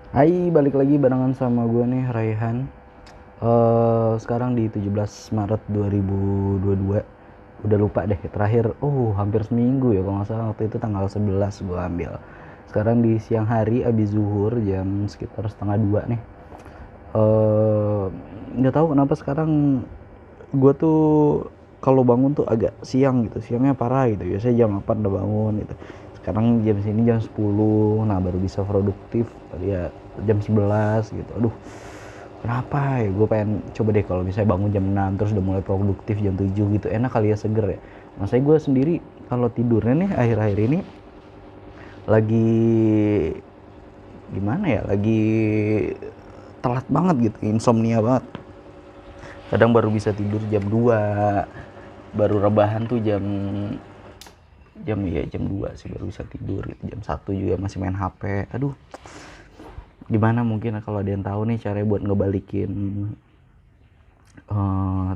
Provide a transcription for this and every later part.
Hai, balik lagi barengan sama gue nih, Raihan. Sekarang di 17 Maret 2022. Udah lupa deh, terakhir, hampir seminggu ya kalau nggak salah. Waktu itu tanggal 11 gue ambil. Sekarang di siang hari, abis zuhur, jam sekitar setengah 2 nih. Eh, nggak tahu kenapa sekarang gue tuh kalau bangun tuh agak siang gitu, siangnya parah gitu. Biasanya jam 8 udah bangun gitu, sekarang jam sini jam 10, nah baru bisa produktif ya jam 11 gitu. Aduh, kenapa ya, gue pengen coba deh kalau misalnya bangun jam 6 terus udah mulai produktif jam 7 gitu, enak kali ya, seger ya. Maksudnya gue sendiri kalau tidurnya nih akhir-akhir ini lagi gimana ya, lagi telat banget gitu, insomnia banget. Kadang baru bisa tidur jam 2, baru rebahan tuh jam jam 2 sih baru bisa tidur gitu. Jam 1 juga masih main HP. Aduh, gimana mungkin kalau ada yang tahu nih caranya buat ngebalikin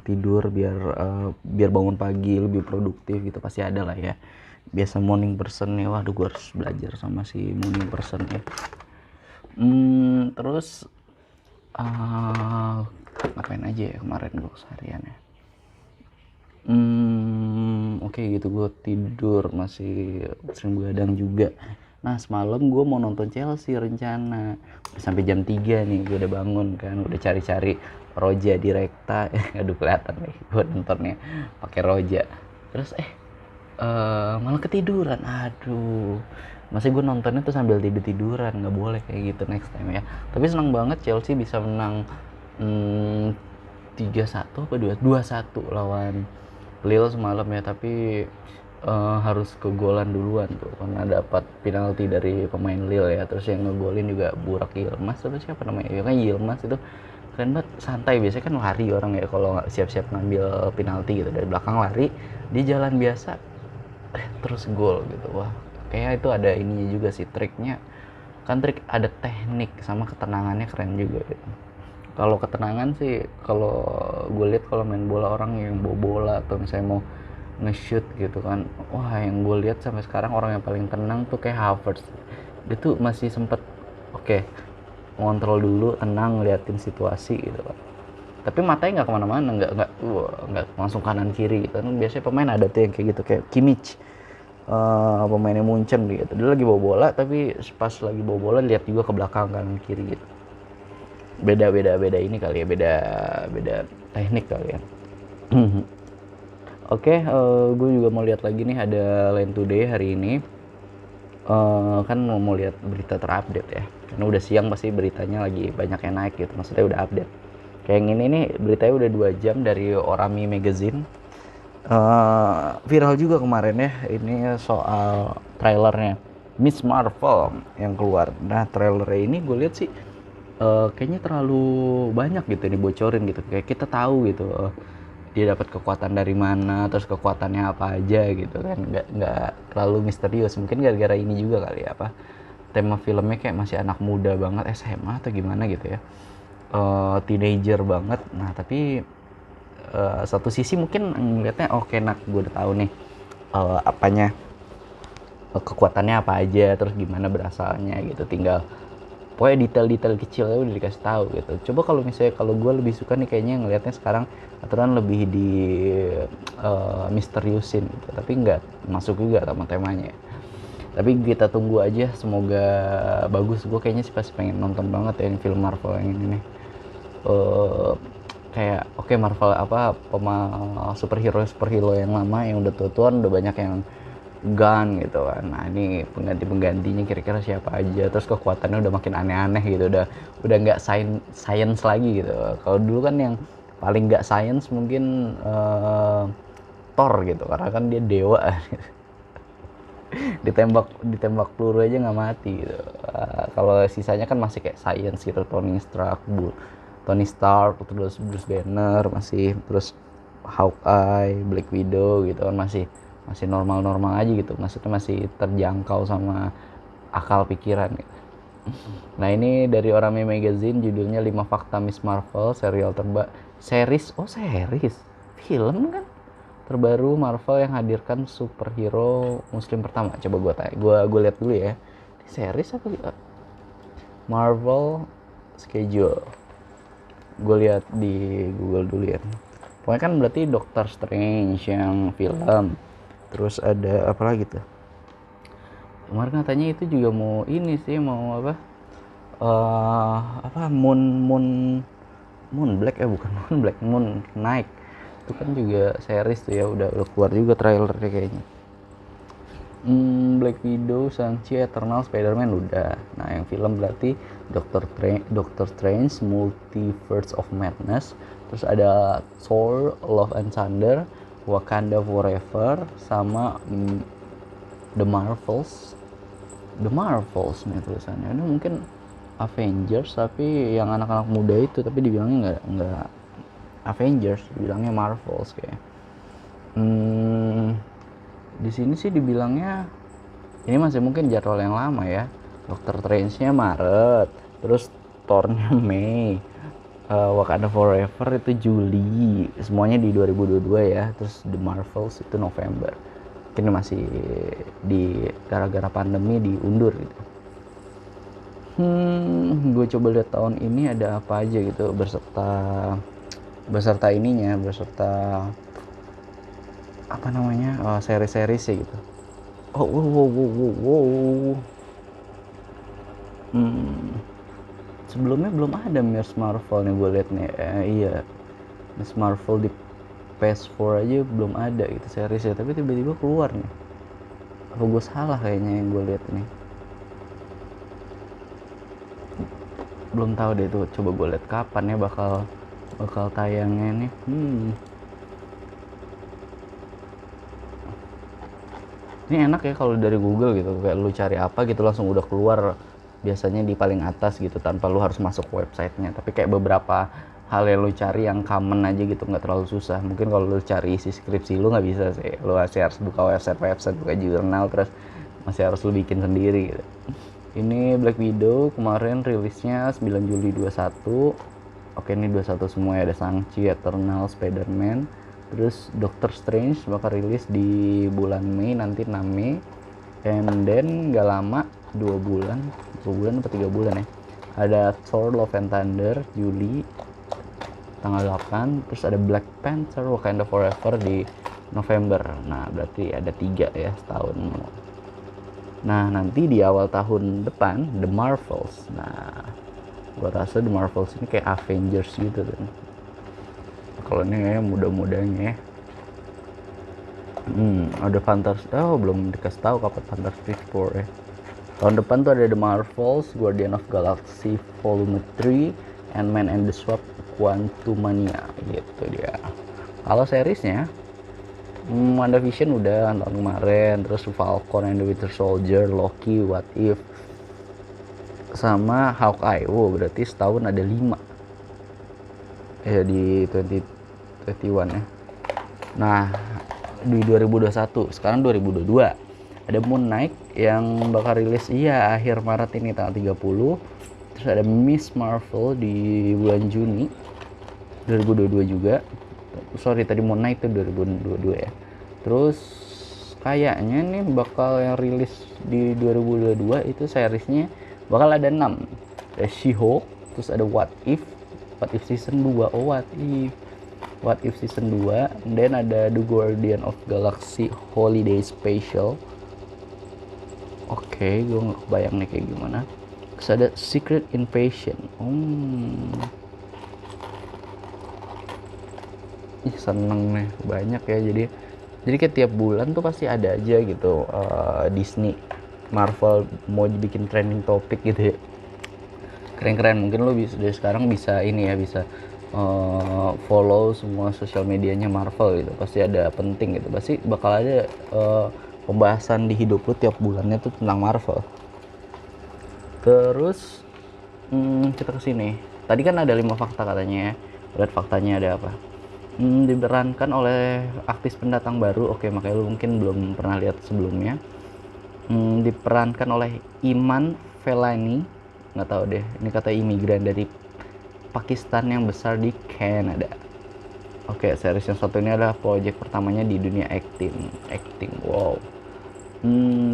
tidur biar bangun pagi lebih produktif gitu, pasti ada lah ya. Biasa morning person nih, waduh gue harus belajar sama si morning person ya. Terus ngapain aja ya kemarin gue seharian ya. Oke gitu, gue tidur masih sering begadang juga. Nah semalam gue mau nonton Chelsea rencana, udah sampai jam 3 nih, gue udah bangun kan, udah cari-cari Roja di Rekta. Aduh kelihatan nih gue nontonnya pakai Roja. Terus malah ketiduran. Aduh, masih gue nontonnya tuh sambil tiduran, nggak boleh kayak gitu, next time ya. Tapi senang banget Chelsea bisa menang 3-1 apa 2-1 lawan Lille semalam ya. Tapi harus kegolan duluan tuh karena dapat penalti dari pemain Lille ya. Terus yang ngegolin juga Burak Yilmaz, terus siapa namanya ya kan, Yilmaz itu keren banget, santai. Biasanya kan lari orang ya kalau nggak siap-siap ngambil penalti gitu, dari belakang lari, dia jalan biasa terus gol gitu. Wah, kayak itu ada ininya juga sih, triknya kan, trik ada teknik sama ketenangannya, keren juga gitu. Kalau ketenangan sih, kalau gue lihat kalau main bola orang yang bawa bola atau misalnya mau nge-shoot gitu kan, wah yang gue lihat sampai sekarang orang yang paling tenang tuh kayak Havertz. Dia tuh masih sempet oke, ngontrol dulu, tenang, ngeliatin situasi gitu kan. Tapi matanya nggak kemana-mana, nggak langsung kanan kiri gitu kan. Biasanya pemain ada tuh yang kayak gitu, kayak Kimmich, pemainnya Munchen gitu. Dia lagi bawa bola, tapi pas lagi bawa bola lihat juga ke belakang kanan kiri gitu. Beda ini kali ya, beda teknik kali ya. Oke, gue juga mau lihat lagi nih, ada Line Today hari ini. Kan mau lihat berita terupdate ya, karena udah siang pasti beritanya lagi banyak yang naik gitu, maksudnya udah update. Kayak yang ini nih beritanya udah 2 jam dari Orami Magazine. Viral juga kemarin ya, ini soal trailernya Miss Marvel yang keluar. Nah trailernya ini gue lihat sih kayaknya terlalu banyak gitu nih bocorin gitu, kayak kita tahu gitu dia dapat kekuatan dari mana, terus kekuatannya apa aja gitu kan, nggak terlalu misterius. Mungkin gara-gara ini juga kali ya, apa, tema filmnya kayak masih anak muda banget, SMA atau gimana gitu ya, teenager banget. Nah tapi satu sisi mungkin ngeliatnya oke, nak gue udah tahu nih apanya, kekuatannya apa aja, terus gimana berasalnya gitu, tinggal pokoknya detail-detail kecilnya udah dikasih tahu gitu. Coba kalau misalnya, kalau gue lebih suka nih kayaknya ngelihatnya sekarang aturan lebih di misteriusin gitu, tapi nggak masuk juga sama temanya. Tapi kita tunggu aja, semoga bagus. Gue kayaknya sih pasti pengen nonton banget ya film Marvel yang ini nih. Kayak oke, Marvel apa, superhero yang lama yang udah tua-tuan udah banyak yang gun gitu kan. Nah ini pengganti-penggantinya kira-kira siapa aja, terus kekuatannya udah makin aneh-aneh gitu, udah nggak science lagi gitu. Kalau dulu kan yang paling nggak science mungkin Thor gitu, karena kan dia dewa. ditembak peluru aja nggak mati gitu. Kalau sisanya kan masih kayak science gitu, Tony Stark, terus Bruce Banner masih, terus Hawkeye, Black Widow gitu kan, masih masih normal-normal aja gitu, maksudnya masih terjangkau sama akal pikiran gitu. Nah ini dari Orame Magazine, judulnya 5 Fakta Miss Marvel, series film kan terbaru Marvel yang hadirkan superhero muslim pertama. Coba gue tanya, gue lihat dulu ya, series apa Marvel schedule. Gue lihat di Google dulu ya. Pokoknya kan berarti Doctor Strange yang film. Terus ada apa lagi tuh? Kemarin katanya itu juga mau ini sih, mau apa? Apa Moon Black, bukan Moon Black, Moon Knight. Itu kan juga series tuh ya, udah keluar juga trailernya kayaknya. Black Widow, Shang-Chi, Eternal, Spider-Man udah. Nah, yang film berarti Doctor Strange, Multiverse of Madness. Terus ada Thor, Love and Thunder, Wakanda Forever, sama The Marvels. The Marvels nih tulisannya. Ini mungkin Avengers tapi yang anak-anak muda itu, tapi dibilangnya nggak Avengers, dibilangnya Marvels kayak. Di sini sih dibilangnya ini masih mungkin jadwal yang lama ya. Doctor Strange-nya Maret, terus Thor-nya Mei, Wakanda Forever itu Juli, semuanya di 2022 ya. Terus The Marvels itu November. Mungkin masih di gara-gara pandemi diundur gitu. Gue coba lihat tahun ini ada apa aja gitu, beserta apa namanya, seri-seri sih gitu. Wow. Sebelumnya belum ada Miss Marvel nih gue liat nih. Iya, Miss Marvel di PS4 aja belum ada gitu seriesnya, tapi tiba-tiba keluar nih. Apa gue salah kayaknya yang gue liat nih. Belum tahu deh tuh, coba gue liat kapan ya bakal tayangnya nih. Ini enak ya kalau dari Google gitu, kayak lu cari apa gitu langsung udah keluar biasanya di paling atas gitu, tanpa lu harus masuk websitenya. Tapi kayak beberapa hal yang lu cari yang common aja gitu, nggak terlalu susah. Mungkin kalau lu cari isi skripsi lu nggak bisa sih, lu masih harus buka website, buka jurnal, terus masih harus lu bikin sendiri gitu. Ini Black Widow kemarin rilisnya 9 Juli 21. Oke, ini 21 semua ya, ada Shang-Chi, Eternal, Spider-Man. Terus Doctor Strange bakal rilis di bulan Mei nanti, 6 Mei. And then gak lama, 2 bulan atau 3 bulan ya, ada Thor Love and Thunder Juli tanggal 8. Terus ada Black Panther Wakanda Forever di November. Nah berarti ada 3 ya setahun. Nah nanti di awal tahun depan The Marvels. Nah gue rasa The Marvels ini kayak Avengers gitu kan. Kalau ini kayaknya muda-mudanya ya. Ada Fantastic, belum dikasih tahu kapan Fantastic Four ya. Tahun depan tuh ada The Marvels, Guardian of Galaxy Volume 3, Ant-Man and the Wasp, Quantumania gitu dia. Kalau seriesnya WandaVision udah tahun kemarin, terus Falcon and the Winter Soldier, Loki, What If, sama Hawkeye. Berarti setahun ada 5 ya di 2021 ya. Nah di 2021, sekarang 2022 ada Moon Knight yang bakal rilis akhir Maret ini tanggal 30. Terus ada Miss Marvel di bulan Juni 2022 juga. Sorry, tadi Moon Knight itu 2022 ya. Terus kayaknya nih bakal yang rilis di 2022 itu seriesnya bakal ada 6. Ada She-Hulk, terus ada What If season 2. What If season 2, dan ada The Guardian of Galaxy Holiday Special. Oke, gue nggak kebayang nih kayak gimana. Terus ada Secret Invasion. Seneng nih, banyak ya. Jadi kayak tiap bulan tuh pasti ada aja gitu. Disney, Marvel mau bikin trending topik gitu ya. Keren-keren. Mungkin lo dari sekarang bisa ini ya, bisa follow semua sosial medianya Marvel gitu. Pasti ada penting gitu, pasti bakal ada pembahasan di hidup lu tiap bulannya tuh tentang Marvel. Terus kita kesini, tadi kan ada 5 fakta katanya ya. Lihat faktanya ada apa. Diperankan oleh aktris pendatang baru. Oke, makanya lu mungkin belum pernah lihat sebelumnya. Diperankan oleh Iman Vellani, nggak tahu deh, ini kata imigran dari Pakistan yang besar di Kanada. Oke, series yang satu ini adalah proyek pertamanya di dunia acting. Wow.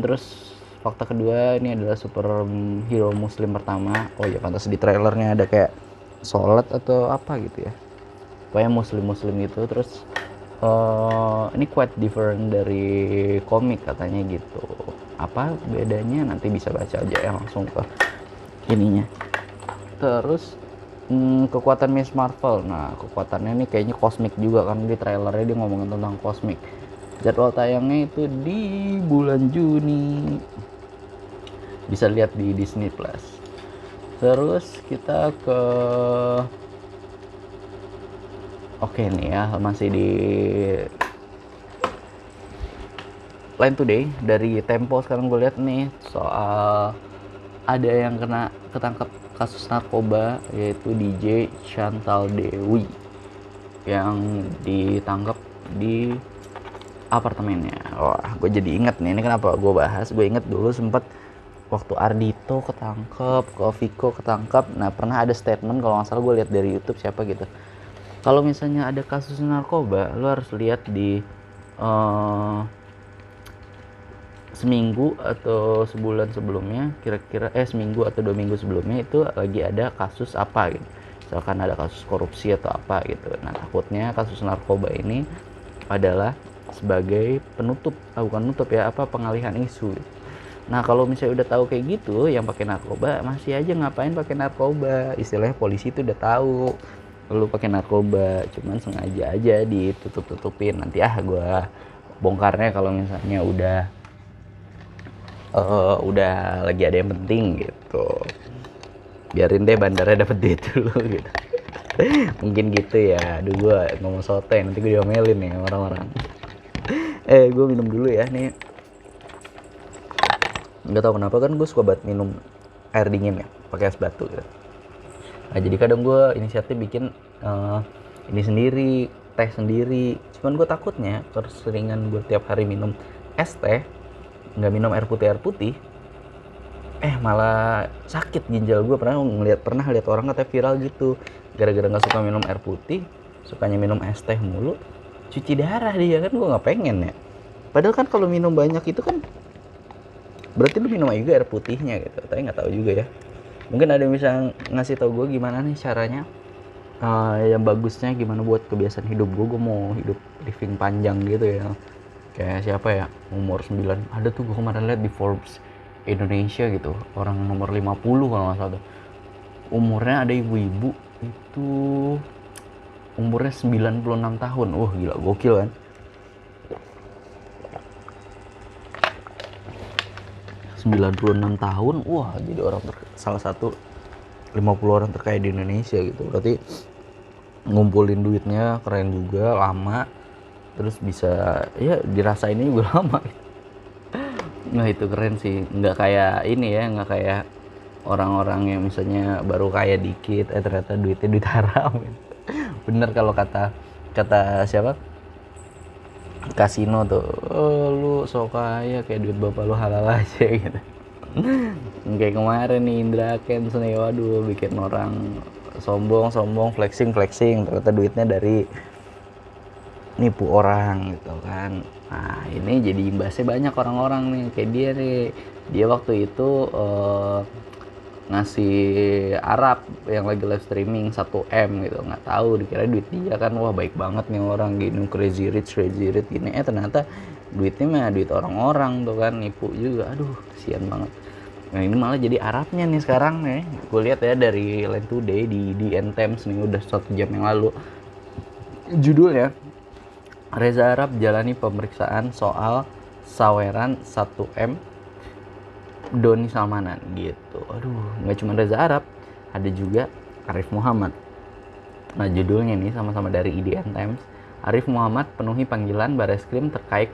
Terus fakta kedua, ini adalah superhero muslim pertama. Oh ya, pantas di trailernya ada kayak sholat atau apa gitu ya, pokoknya muslim gitu. Terus ini quite different dari komik katanya gitu. Apa bedanya nanti bisa baca aja ya langsung ke ininya. Terus kekuatan Miss Marvel. Nah, kekuatannya ini kayaknya kosmik juga kan, di trailernya dia ngomongin tentang kosmik. Jadwal tayangnya itu di bulan Juni, bisa lihat di Disney Plus. Terus kita ke nih ya, masih di Line Today dari Tempo. Sekarang gue lihat nih soal ada yang ketangkap kasus narkoba, yaitu DJ Chantal Dewi yang ditangkap di apartemennya. Wah, gue jadi inget nih, ini kenapa gue bahas, gue inget dulu sempet waktu Ardito ketangkep, Viko ketangkap. Nah, pernah ada statement kalau nggak salah gue lihat dari YouTube siapa gitu, kalau misalnya ada kasus narkoba, lo harus lihat di seminggu atau sebulan sebelumnya, kira-kira seminggu atau 2 minggu sebelumnya itu lagi ada kasus apa gitu, misalkan ada kasus korupsi atau apa gitu. Nah, takutnya kasus narkoba ini adalah sebagai penutup, bukan nutup ya, pengalihan isu gitu. Nah, kalau misalnya udah tahu kayak gitu, yang pakai narkoba masih aja ngapain pakai narkoba, istilahnya polisi itu udah tahu lu pakai narkoba, cuman sengaja aja ditutup-tutupin. Nanti gue bongkarnya kalau misalnya udah lagi ada yang penting gitu, biarin deh bandarnya dapet duit dulu gitu. Mungkin gitu ya. Aduh, gue ngomong sotoy, nanti gue diomelin nih orang-orang. Gue minum dulu ya nih. Nggak tahu kenapa kan gue suka banget minum air dingin ya, pakai es batu gitu. Nah, jadi kadang gue inisiatif bikin ini sendiri, teh sendiri. Cuman gue takutnya keseringan gue tiap hari minum es teh, nggak minum air putih, malah sakit ginjal gue. Pernah lihat orang katanya viral gitu, gara-gara nggak suka minum air putih, sukanya minum es teh mulu, cuci darah dia. Kan gue nggak pengen ya, padahal kan kalau minum banyak itu kan berarti lu minum juga air putihnya gitu. Tapi nggak tahu juga ya, mungkin ada yang bisa ngasih tahu gue gimana nih caranya, yang bagusnya gimana buat kebiasaan hidup gue mau hidup living panjang gitu ya. Kayak siapa ya, umur 9, ada tuh gue kemarin lihat di Forbes Indonesia gitu, orang nomor 50 kalau nggak salah. Umurnya ada ibu-ibu itu umurnya 96 tahun. Wah, gila, gokil kan. 96 tahun, wah, jadi salah satu 50 orang terkaya di Indonesia gitu. Berarti ngumpulin duitnya keren juga, lama, terus bisa ya dirasainnya juga lama. Nah, itu keren sih. Nggak kayak ini ya, nggak kayak orang-orang yang misalnya baru kaya dikit, ternyata duitnya duit haram gitu. Bener kalau kata siapa, kasino tuh, lu sok kaya kayak duit bapak lu halal aja gitu. Kayak kemarin nih Indra Kents nih, waduh, bikin orang sombong, flexing, ternyata duitnya dari nipu orang gitu kan. Nah, ini jadi imbasnya banyak orang-orang nih kayak dia nih. Dia waktu itu ngasih Arab yang lagi live streaming 1M gitu, nggak tahu dikira duit dia kan. Wah, baik banget nih orang gini, crazy rich gini, ternyata duitnya mah duit orang-orang tuh kan, nipu juga. Aduh, kasihan banget. Nah, ini malah jadi Arabnya nih sekarang nih. Gue lihat ya dari Line Today di DN Times nih, udah 1 jam yang lalu. Judulnya, Reza Arab jalani pemeriksaan soal saweran 1M Doni Salmanan gitu. Aduh, nggak cuma Reza Arab, ada juga Arif Muhammad. Nah, judulnya nih sama-sama dari IDN Times. Arif Muhammad penuhi panggilan Bareskrim terkait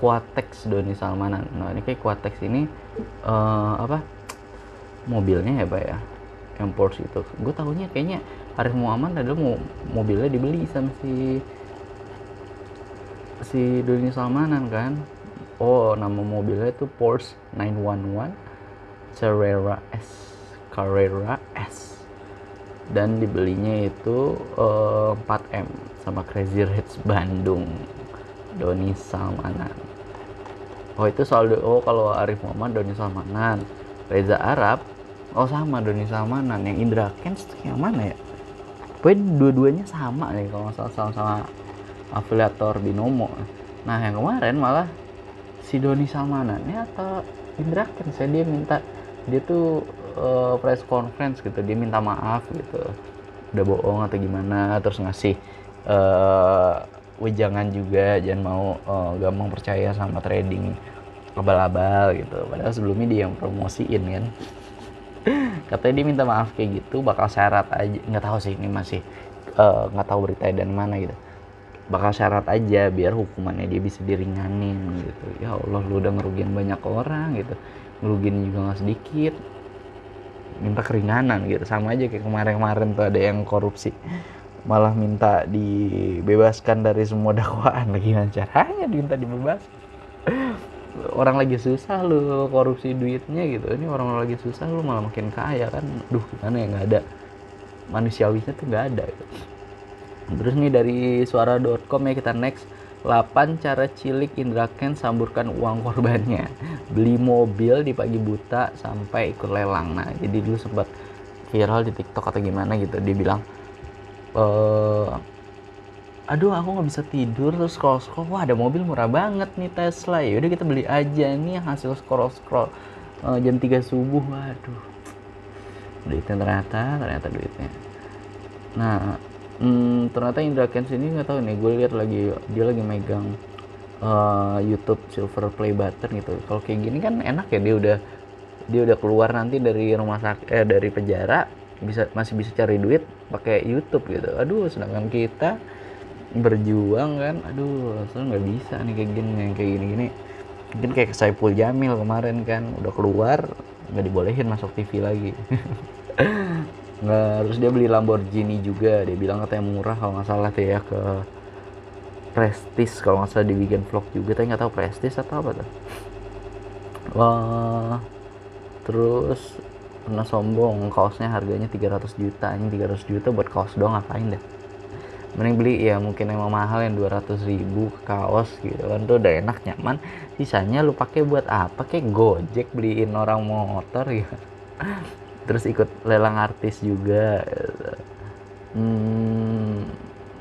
Quatex Doni Salmanan. Nah, ini kayak Quatex ini mobilnya ya, Pak ya, yang Porsche itu. Gue tahunya kayaknya Arif Muhammad adalah mobilnya dibeli sama si Doni Salmanan kan. Oh, nama mobilnya itu Porsche 911 Carrera S, dan dibelinya itu 4M sama Crazy Rich Bandung Doni Salmanan. Oh itu soal kalau Arif Muhammad Doni Salmanan, Reza Arab, oh sama Doni Salmanan. Yang Indra Kents yang mana ya? Pokoknya dua-duanya sama nih kalau nggak salah, sama-sama afiliator binomo. Nah yang kemarin malah si Doni Salmanannya atau Indra Kents ya, dia tuh press conference gitu, dia minta maaf gitu, udah bohong atau gimana, terus ngasih wejangan juga jangan mau gampang percaya sama trading abal-abal gitu, padahal sebelumnya dia yang promosiin kan. Katanya dia minta maaf kayak gitu, bakal syarat aja, nggak tahu sih ini masih nggak tahu berita dan mana gitu, bakal syarat aja biar hukumannya dia bisa diringanin gitu. Ya Allah, lu udah ngerugiin banyak orang gitu, ngerugiin juga nggak sedikit, minta keringanan gitu. Sama aja kayak kemarin-kemarin tuh ada yang korupsi malah minta dibebaskan dari semua dakwaan. Lagi caranya minta dibebas, orang lagi susah lu korupsi duitnya gitu, ini orang lagi susah lu malah makin kaya kan. Duh gimana ya, nggak ada manusiawinya tuh, nggak ada gitu. Terus nih dari suara.com ya, kita next. 8 cara cilik Indra Kents samburkan uang korbannya. Beli mobil di pagi buta sampai ikut lelang. Nah jadi dulu sempat viral di TikTok atau gimana gitu, dia bilang aduh aku nggak bisa tidur, terus scroll, wah ada mobil murah banget nih Tesla, ya udah kita beli aja nih, hasil scroll jam 3 subuh. Waduh, duitnya ternyata duitnya. Nah ternyata Indra Kents ini nggak tahu nih, gue lihat dia lagi megang YouTube Silver Play Button gitu. Kalau kayak gini kan enak ya, dia udah keluar nanti dari rumah sakit, dari penjara, masih bisa cari duit pakai YouTube gitu. Aduh, sedangkan kita berjuang kan, aduh soalnya nggak bisa nih kayak gini. Mungkin kayak Saipul Jamil kemarin kan, udah keluar nggak dibolehin masuk TV lagi. Nggak, terus dia beli Lamborghini juga, dia bilang katanya murah kalau nggak salah tuh ya, ke Prestige kalau nggak salah, dibikin vlog juga, tapi nggak tahu Prestige atau apa tuh. Wah, terus pernah sombong kaosnya harganya 300 juta. Ini 300 juta buat kaos doang ngapain dah, mending beli ya mungkin emang mahal yang 200.000 kaos gitu kan, tuh udah enak nyaman, sisanya lu pakai buat apa, kayak Gojek beliin orang motor gitu. Terus ikut lelang artis juga.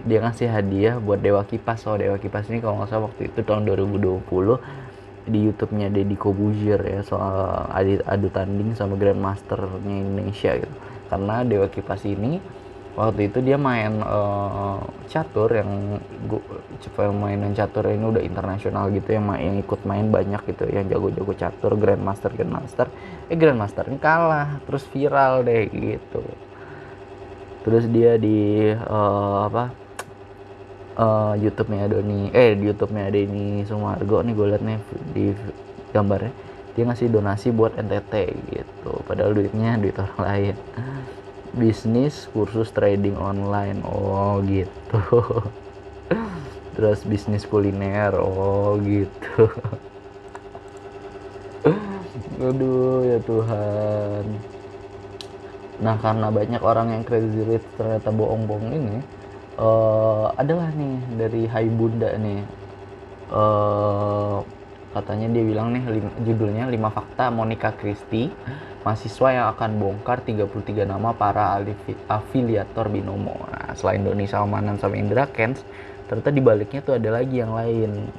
Dia ngasih hadiah buat Dewa Kipas. Dewa Kipas ini kalau nggak salah waktu itu tahun 2020 di YouTube-nya Deddy Kobuzier ya, soal adu tanding sama Grandmaster-nya Indonesia gitu. Karena Dewa Kipas ini waktu itu dia main catur, yang mainan catur ini udah internasional gitu, yang ikut main banyak gitu, yang jago-jago catur, Grandmaster Grandmaster ini kalah, terus viral deh gitu. Terus dia di YouTube-nya di YouTube-nya Denny Sumargo nih, gue liat nih di gambarnya, dia ngasih donasi buat NTT gitu, padahal duitnya duit orang lain. Bisnis kursus trading online, oh gitu. Terus bisnis kuliner, oh gitu. Aduh ya Tuhan. Nah karena banyak orang yang crazy rich ternyata bohong-bohong ini, adalah nih dari Hai Bunda nih, katanya dia bilang nih, judulnya 5 fakta Monica Christie, mahasiswa yang akan bongkar 33 nama para afiliator binomo. Nah, selain Doni Salmanan sama Indra Kents, ternyata dibaliknya tuh ada lagi yang lain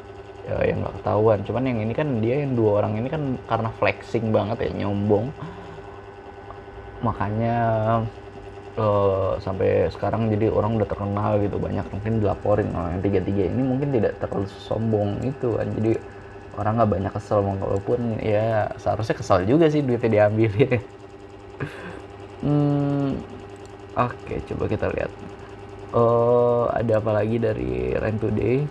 ya, yang nggak ketahuan. Cuman yang ini kan, dia yang 2 orang ini kan karena flexing banget ya, nyombong, makanya sampai sekarang jadi orang udah terkenal gitu, banyak mungkin dilaporin. Yang 3 ini mungkin tidak terlalu sombong itu kan, jadi orang nggak banyak kesel, walaupun ya seharusnya kesel juga sih duitnya diambilin. Oke, coba kita lihat ada apa lagi dari Rain Today.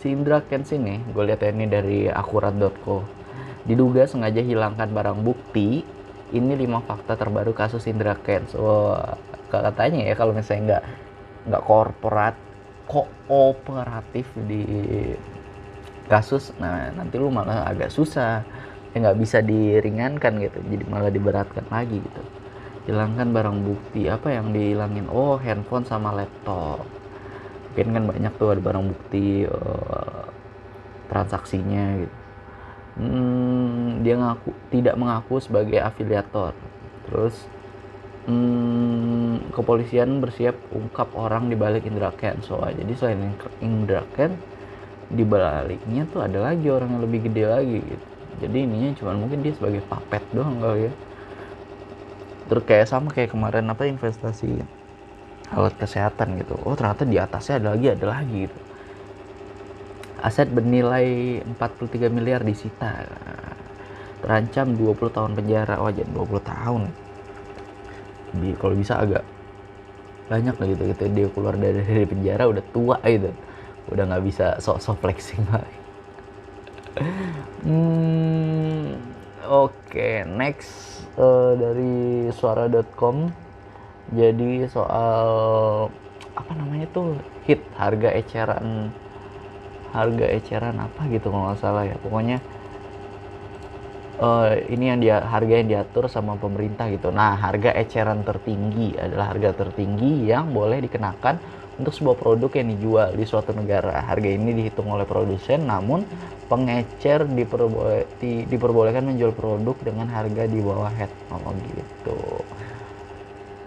Si Indra Kents ini, gue lihat ini dari akurat.co, diduga sengaja hilangkan barang bukti. Ini 5 fakta terbaru kasus Indra Kents. Katanya ya, kalau misalnya nggak kooperatif di kasus, nah nanti lu malah agak susah ya, nggak bisa diringankan gitu, jadi malah diberatkan lagi gitu. Hilangkan barang bukti, apa yang dihilangin? Handphone sama laptop. Mungkin kan banyak tuh ada barang bukti transaksinya gitu. Dia tidak mengaku sebagai afiliator. Terus kepolisian bersiap ungkap orang di balik Indra Kents. Jadi selain Indra Kents, di baliknya tuh ada lagi orang yang lebih gede lagi gitu. Jadi ininya cuma mungkin dia sebagai puppet doang kali ya. Terus kayak kemarin investasi alat kesehatan gitu. Oh ternyata di atasnya ada lagi gitu. Aset bernilai 43 miliar disita. Terancam 20 tahun penjara. Jadi 20 tahun. Kalau bisa agak banyak lah gitu. Dia keluar dari penjara udah tua gitu. Udah nggak bisa sok-sok flexing lagi. Oke, next dari suara.com. Jadi soal hit harga eceran apa gitu kalau nggak salah ya. Pokoknya ini harga yang diatur sama pemerintah gitu. Nah, harga eceran tertinggi adalah harga tertinggi yang boleh dikenakan untuk sebuah produk yang dijual di suatu negara. Harga ini dihitung oleh produsen, namun pengecer diperbolehkan menjual produk dengan harga di bawah head gitu.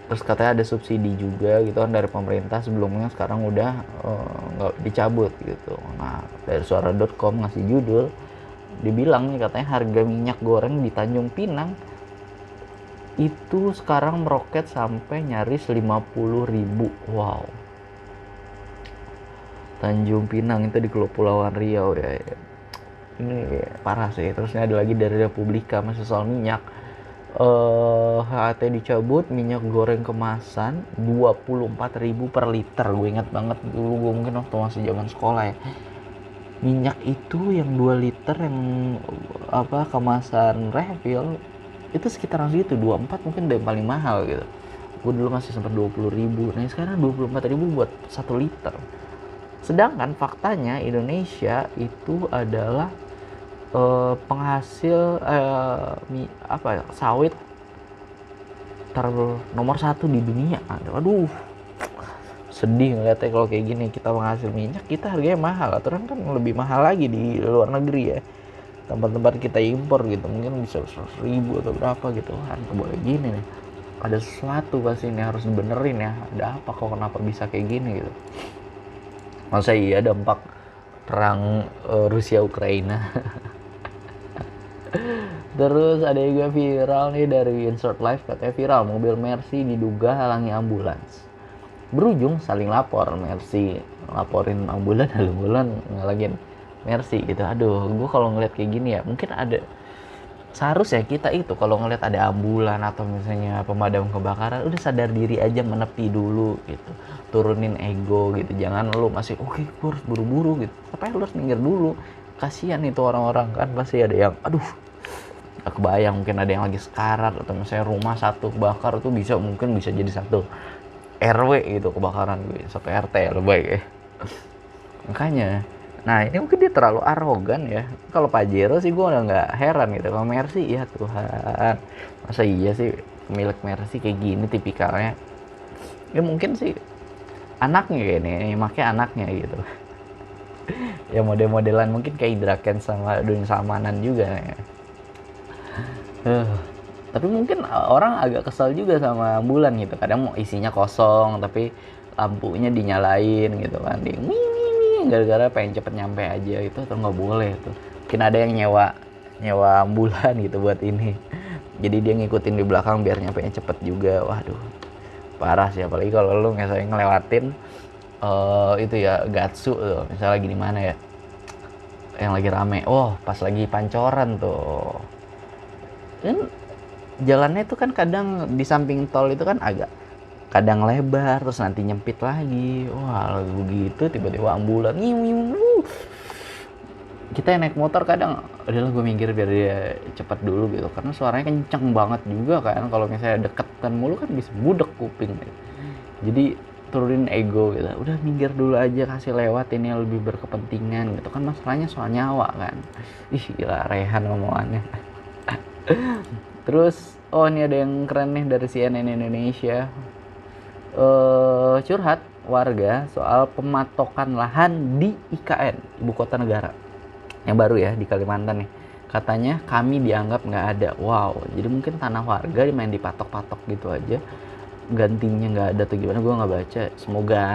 Terus katanya ada subsidi juga gitu kan dari pemerintah sebelumnya, sekarang udah nggak dicabut gitu. Nah, dari suara.com ngasih judul, dibilang nih katanya harga minyak goreng di Tanjung Pinang itu sekarang meroket sampai nyaris 50.000. Wow. Tanjung Pinang itu di Kepulauan Riau ya. Ini parah sih. Terusnya ada lagi dari Republika masih soal minyak. HAT dicabut, minyak goreng kemasan 24.000 per liter. Gue ingat banget dulu, gue mungkin waktu masih zaman sekolah ya. Minyak itu yang 2 liter yang kemasan refill itu sekitaran segitu, 24 mungkin udah paling mahal gitu. Gue dulu masih sempat 20.000. Nah sekarang 24.000 buat 1 liter. Sedangkan faktanya Indonesia itu adalah penghasil sawit nomor 1 di dunia. Aduh, sedih ngeliatnya kalau kayak gini. Kita penghasil minyak, kita harganya mahal. Aturan kan lebih mahal lagi di luar negeri ya. Tempat-tempat kita impor gitu mungkin bisa 100.000 atau berapa gitu kan. Boleh gini nih, ada sesuatu pasti ini harus dibenerin ya. Ada apa kok, kenapa bisa kayak gini gitu. Masa iya dampak perang Rusia Ukraina. Terus ada juga viral nih dari Insert Life, katanya viral mobil Mercy diduga halangi ambulans. Berujung saling lapor, Mercy laporin ambulan ngalangin Mercy gitu. Aduh, gue kalau ngeliat kayak gini ya, mungkin ada seharusnya kita itu kalau ngeliat ada ambulan atau misalnya pemadam kebakaran, udah sadar diri aja, menepi dulu gitu, turunin ego gitu. Jangan lu masih oke, gue harus buru-buru gitu. Tapi lu harus minggir dulu. Kasihan itu orang-orang kan, pasti ada yang aduh gak kebayang, mungkin ada yang lagi sekarat atau misalnya rumah satu kebakar tuh mungkin bisa jadi satu RW gitu kebakaran, satu RT ya lebih baik ya. Makanya nah ini mungkin dia terlalu arogan ya. Kalau Pajero sih gue udah nggak heran gitu. Kalau Mercy ya Tuhan, masa iya sih pemilik Mercy kayak gini tipikalnya. Ya mungkin sih anaknya kayak ini, makanya anaknya gitu. Ya model-modelan mungkin kayak Indra Kents sama Doni Salmanan juga ya. Tapi mungkin orang agak kesal juga sama ambulan gitu. Kadang mau isinya kosong tapi lampunya dinyalain gitu kan, gara-gara pengen cepet nyampe aja itu, atau nggak boleh tuh. Mungkin ada yang nyewa ambulan gitu buat ini, jadi dia ngikutin di belakang biar nyampe cepet juga. Waduh, parah sih. Apalagi kalau lu misalnya ngelewatin itu ya Gatsu tuh, misalnya lagi di mana ya yang lagi rame, pas lagi pancoran tuh kan, jalannya itu kan kadang di samping tol itu kan agak kadang lebar terus nanti nyempit lagi. Wah begitu tiba-tiba ambulan kita yang naik motor kadang adalah gue minggir biar dia cepat dulu gitu, karena suaranya kenceng banget juga kan. Kalau misalnya deketan mulu kan bisa budek kuping gitu. Jadi turunin ego gitu, udah minggir dulu aja, kasih lewat, ini yang lebih berkepentingan gitu kan, masalahnya soal nyawa kan. Gila Rehan ngomongannya. Terus ini ada yang keren nih dari CNN Indonesia. Curhat warga soal pematokan lahan di IKN, ibu kota negara. yang baru ya di Kalimantan nih. Katanya kami dianggap nggak ada. Wow, jadi mungkin tanah warga main dipatok-patok gitu aja, gantinya nggak ada tuh gimana, gue nggak baca. Semoga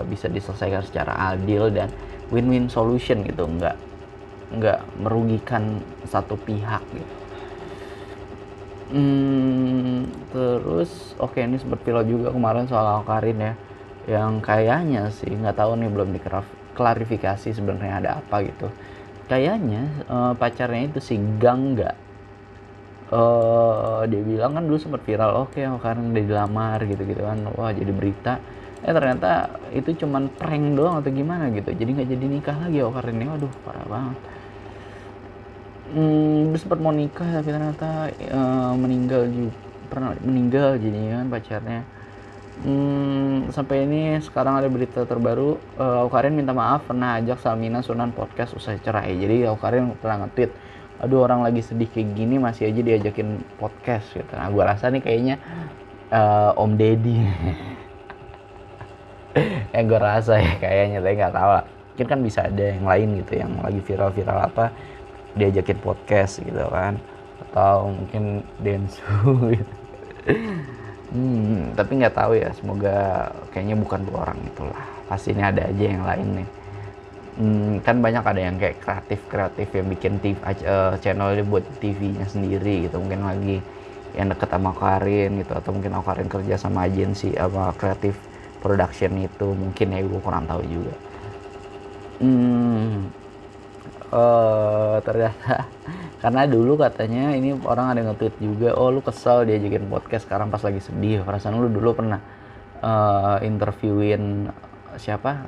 bisa diselesaikan secara adil dan win-win solution gitu, nggak merugikan satu pihak gitu. Terus oke, ini sempat viral juga kemarin soal Awkarin ya, yang kayaknya sih nggak tahu nih, belum diklarifikasi sebenarnya ada apa gitu. Kayaknya pacarnya itu si Gangga, dia bilang kan dulu sempat viral, oke Awkarin udah dilamar gitu-gitu kan, wah jadi berita. Ternyata itu cuman prank doang atau gimana gitu, jadi nggak jadi nikah lagi Awkarin ini. Waduh, parah banget. Dia sempat mau nikah tapi ternyata pernah meninggal jadi kan pacarnya. Sampai ini sekarang ada berita terbaru, Awkarin minta maaf pernah ajak Salmina Sunan podcast usai cerai. Jadi Awkarin pernah nge-tweet, aduh orang lagi sedih kayak gini masih aja diajakin podcast gitu. Nah gue rasa nih kayaknya Om Deddy gue rasa ya kayaknya, tapi nggak tahu lah, mungkin kan bisa ada yang lain gitu yang lagi viral-viral apa diajakin podcast gitu kan, atau mungkin Densu gitu. Tapi nggak tahu ya, semoga kayaknya bukan dua orang itulah, pasti ini ada aja yang lain nih. Kan banyak ada yang kayak kreatif yang bikin channelnya buat TV-nya sendiri gitu, mungkin lagi yang deket sama Awkarin gitu, atau mungkin Awkarin kerja sama agensi apa kreatif production itu, mungkin ya, gue kurang tahu juga. Ternyata karena dulu katanya ini orang ada nge-tweet juga, oh lu kesel diajakin podcast sekarang pas lagi sedih, perasaan lu dulu pernah interviewin siapa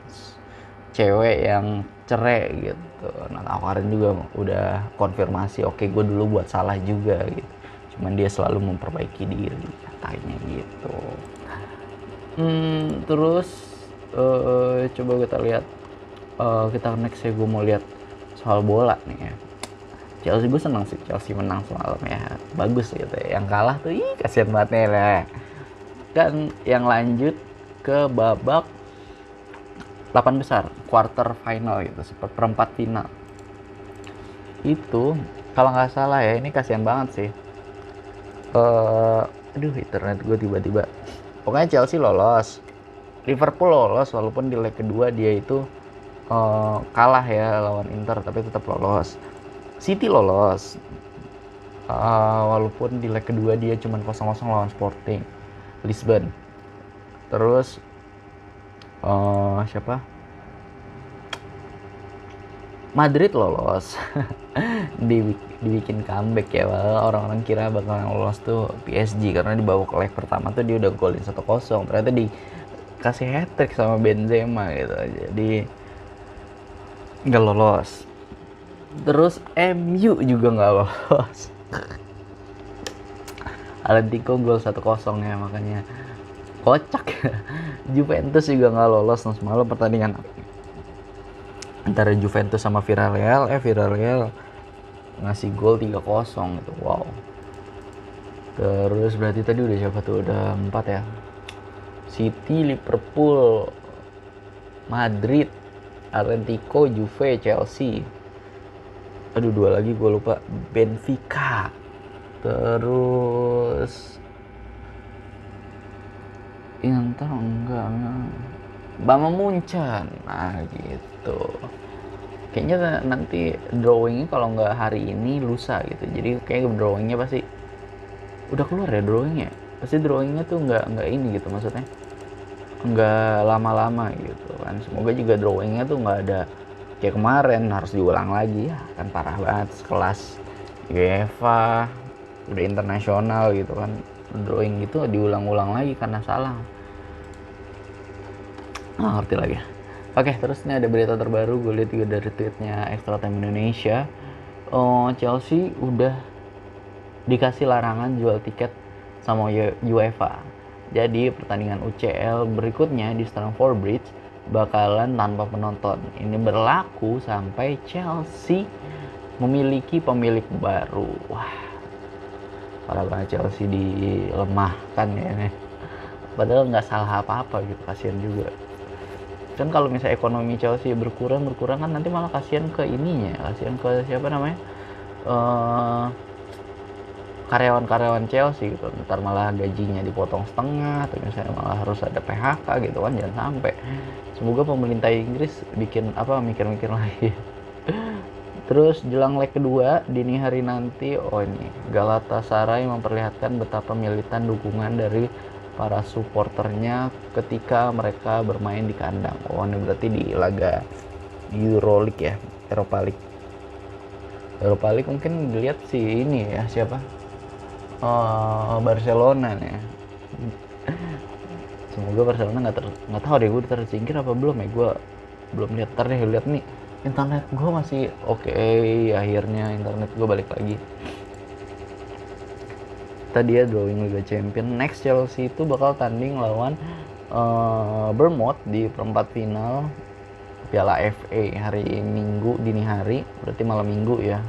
cewek yang cerai gitu. Nah Awkarin juga udah konfirmasi, oke gue dulu buat salah juga gitu, cuman dia selalu memperbaiki diri katanya gitu. Terus coba kita lihat, kita next ya, gue mau lihat soal bola nih ya. Chelsea, gue senang sih Chelsea menang semalam ya, bagus gitu ya. Yang kalah tuh kasihan banget nih lah. Dan yang lanjut ke babak 8 besar, quarter final gitu, seperempat final. Itu kalau nggak salah ya, ini kasihan banget sih. Aduh, internet gue tiba-tiba. Pokoknya Chelsea lolos, Liverpool lolos walaupun di leg kedua dia itu kalah ya lawan Inter, tapi tetap lolos. City lolos walaupun di leg kedua dia cuma 0-0 lawan Sporting Lisbon. Terus siapa? Madrid lolos. dibikin comeback ya, orang-orang kira bakalan lolos tuh PSG karena di babak leg pertama tuh dia udah golin 1-0, ternyata dikasih hat-trick sama Benzema gitu, jadi nggak lolos. Terus MU juga nggak lolos. Atletico gol 1-0 ya, makanya kocak. Juventus juga nggak lolos. Nah semalam pertandingan antara Juventus sama Villarreal, Villarreal ngasih gol 3-0 gitu. Wow. Terus berarti tadi udah siapa tuh? Udah 4 ya. City, Liverpool, Madrid, Atletico, Juve, Chelsea. Aduh, 2 lagi gue lupa. Benfica. Terus Inter enggak. Bayern Munchen. Nah gitu. Kayaknya nanti drawingnya kalau nggak hari ini lusa gitu. Jadi kayak drawingnya pasti udah keluar ya drawingnya. Pasti drawingnya tuh nggak ini gitu, maksudnya nggak lama-lama gitu kan. Semoga juga drawingnya tuh nggak ada kayak kemarin harus diulang lagi ya, kan parah banget. Sekelas UEFA udah internasional gitu kan, drawing gitu diulang-ulang lagi karena salah. Ngerti lagi. Oke, terus ini ada berita terbaru, gue lihat juga dari tweetnya Extra Time Indonesia. Chelsea udah dikasih larangan jual tiket sama UEFA. Jadi pertandingan UCL berikutnya di Stamford Bridge bakalan tanpa penonton. Ini berlaku sampai Chelsea memiliki pemilik baru. Wah, parah banget Chelsea dilemahkan ya. Padahal nggak salah apa-apa gitu, kasihan juga. kan kalau misalnya ekonomi Chelsea berkurang kan nanti malah kasihan ke ininya, kasihan ke siapa namanya, karyawan-karyawan Chelsea gitu. Ntar malah gajinya dipotong setengah atau misalnya malah harus ada PHK gitu kan, jangan sampai. Semoga pemerintah Inggris bikin mikir-mikir lagi. Terus jelang leg kedua dini hari nanti, ini Galatasaray memperlihatkan betapa militan dukungan dari para supporternya ketika mereka bermain di kandang. Ini berarti di laga Euroleague ya, Europa League mungkin dilihat sih ini ya, siapa? Barcelona nih. Semoga Barcelona nggak tahu deh, gue tersingkir apa belum ya, gue belum lihat. Ntar deh lihat nih, internet gue masih oke. Akhirnya internet gue balik lagi. Tadi ya drawing Liga Champion. Next Chelsea itu bakal tanding lawan Bournemouth di perempat final Piala FA hari Minggu dini hari, berarti malam Minggu ya.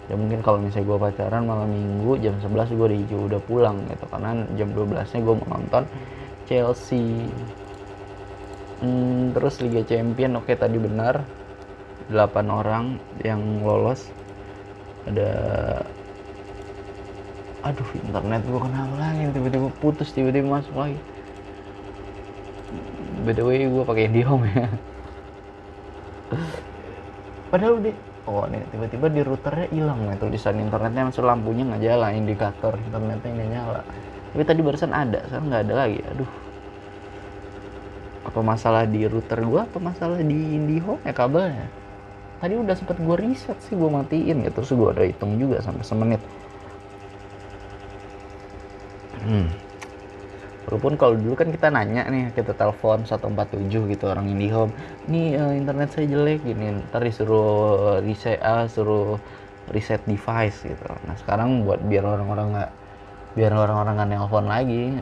Ya mungkin kalau misalnya gue pacaran malam Minggu jam 11 gue udah pulang gitu, karena jam 12 nya gue mau nonton Chelsea. Terus Liga Champion, oke tadi benar 8 orang yang lolos. Ada internet gue kenapa lagi, tiba-tiba putus, tiba-tiba masuk lagi. BTW gue pakai IndiHome ya. Padahal nih tiba-tiba di routernya hilang nih tulisan internetnya, maksud lampunya nggak nyala, indikator internetnya nggak nyala. Tapi tadi barusan ada, sekarang nggak ada lagi. Aduh, apa masalah di router gue, apa masalah di IndiHome ya kabelnya? Tadi udah sempet gue reset sih, gue matiin gitu, terus gue udah hitung juga sampai semenit. Walaupun kalau dulu kan kita nanya nih, kita telepon 147 gitu orang IndiHome, nih internet saya jelek gini, ntar disuruh reset device gitu. Nah sekarang biar orang-orang nggak nelpon lagi,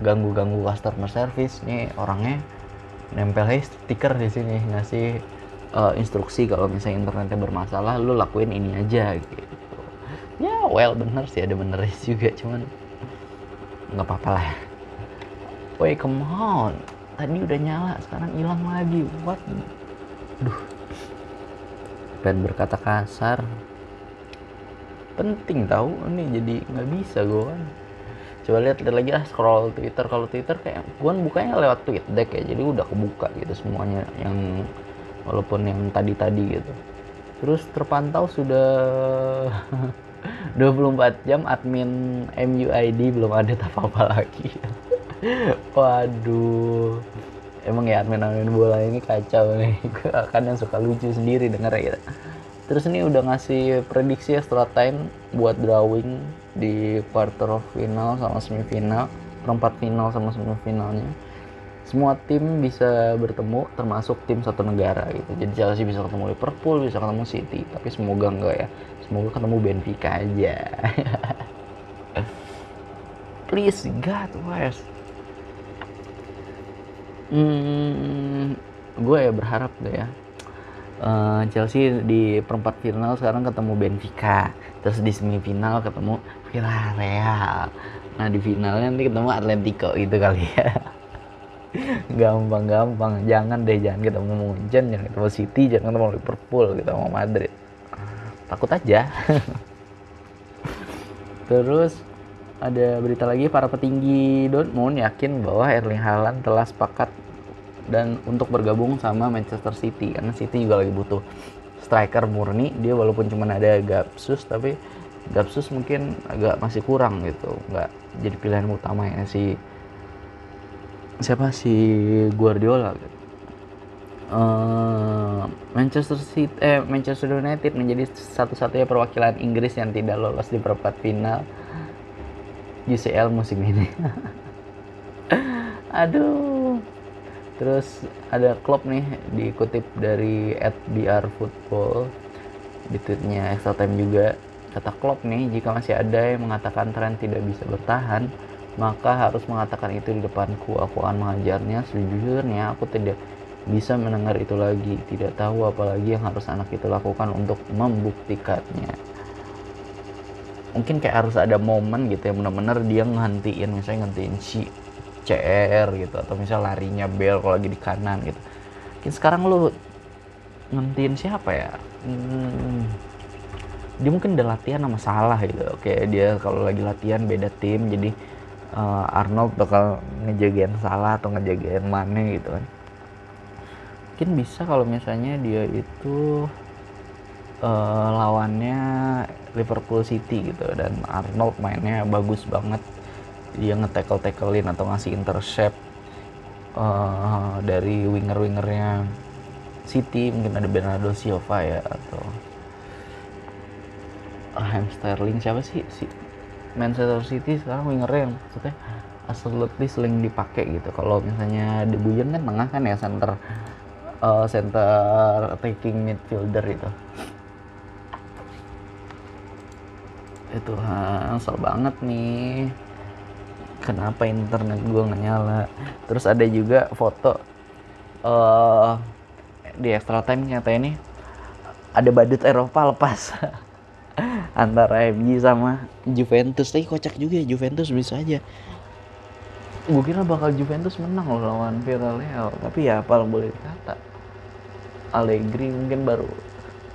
ganggu customer service, nih orangnya nempel stiker di sini ngasih instruksi kalau misalnya internetnya bermasalah, lu lakuin ini aja gitu. Ya bener sih, ada benernya juga, cuman nggak apa-apa lah. Woi, come on, tadi udah nyala sekarang hilang lagi, what? Pengen berkata kasar, penting tahu ini, jadi nggak bisa gue kan. Coba lihat lagi scroll Twitter. Kalau Twitter kayak gue bukanya lewat TweetDeck ya, jadi udah kebuka gitu semuanya, yang walaupun yang tadi gitu. Terus terpantau sudah 24 jam admin MUID belum ada apa-apa lagi. Waduh, emang ya admin bola ini kacau nih. Gue kadang suka lucu sendiri denger ya gitu. Terus ini udah ngasih prediksi extra time buat drawing di quarter final sama semifinal, perempat final sama semifinalnya. Semua tim bisa bertemu, termasuk tim satu negara gitu. Jadi Chelsea bisa ketemu Liverpool, bisa ketemu City, tapi semoga enggak ya. Semoga ketemu Benfica aja. Please God, West. Gue ya berharap deh ya, Chelsea di perempat final sekarang ketemu Benfica, terus di semifinal ketemu Villarreal. Nah di finalnya nanti ketemu Atletico gitu kali ya. Gampang, jangan ketemu Munchen, jangan ketemu City, jangan ketemu Liverpool, ketemu Madrid, takut aja. Terus ada berita lagi, para petinggi Dortmund yakin bahwa Erling Haaland telah sepakat dan untuk bergabung sama Manchester City, karena City juga lagi butuh striker murni. Dia walaupun cuma ada Gapsus, tapi Gapsus mungkin agak masih kurang gitu, nggak jadi pilihan utamanya si Guardiola gitu. Manchester United menjadi satu-satunya perwakilan Inggris yang tidak lolos di perempat final UCL musim ini. Aduh. Terus ada Klopp nih, dikutip dari @brfootball di tweetnya Extra Time juga. Kata Klopp nih, jika masih ada yang mengatakan tren tidak bisa bertahan, maka harus mengatakan itu di depanku. Aku akan mengajarnya. Sejujurnya aku tidak bisa mendengar itu lagi. Tidak tahu apalagi yang harus anak itu lakukan untuk membuktikannya. Mungkin kayak harus ada momen gitu ya, benar-benar dia ngantiin si CR gitu, atau misal larinya Bell kalau lagi di kanan gitu. Mungkin sekarang lu ngentiin siapa ya? Dia mungkin udah latihan sama Salah gitu. Oke, dia kalau lagi latihan beda tim, jadi Arnold bakal ngejagain Salah atau ngejagain Mane gitu kan. Mungkin bisa kalau misalnya dia itu lawannya Liverpool City gitu, dan Arnold mainnya bagus banget, dia nge-tackle-tacklein atau ngasih intercept dari winger-wingernya City. Mungkin ada Bernardo Silva ya, atau Raheem Sterling. Siapa sih si Manchester City sekarang wingernya yang maksudnya absolutely sering dipakai gitu. Kalau misalnya De Bruyne kan tengah kan ya, center attacking midfielder itu asal banget nih, kenapa internet gue nggak nyala. Terus ada juga foto di extra time nyata ini ada badut Eropa lepas antara MU sama Juventus. Tapi kocak juga ya, Juventus bisa aja. Gue kira bakal Juventus menang loh lawan Villarreal, tapi ya apa boleh dikata, Allegri mungkin baru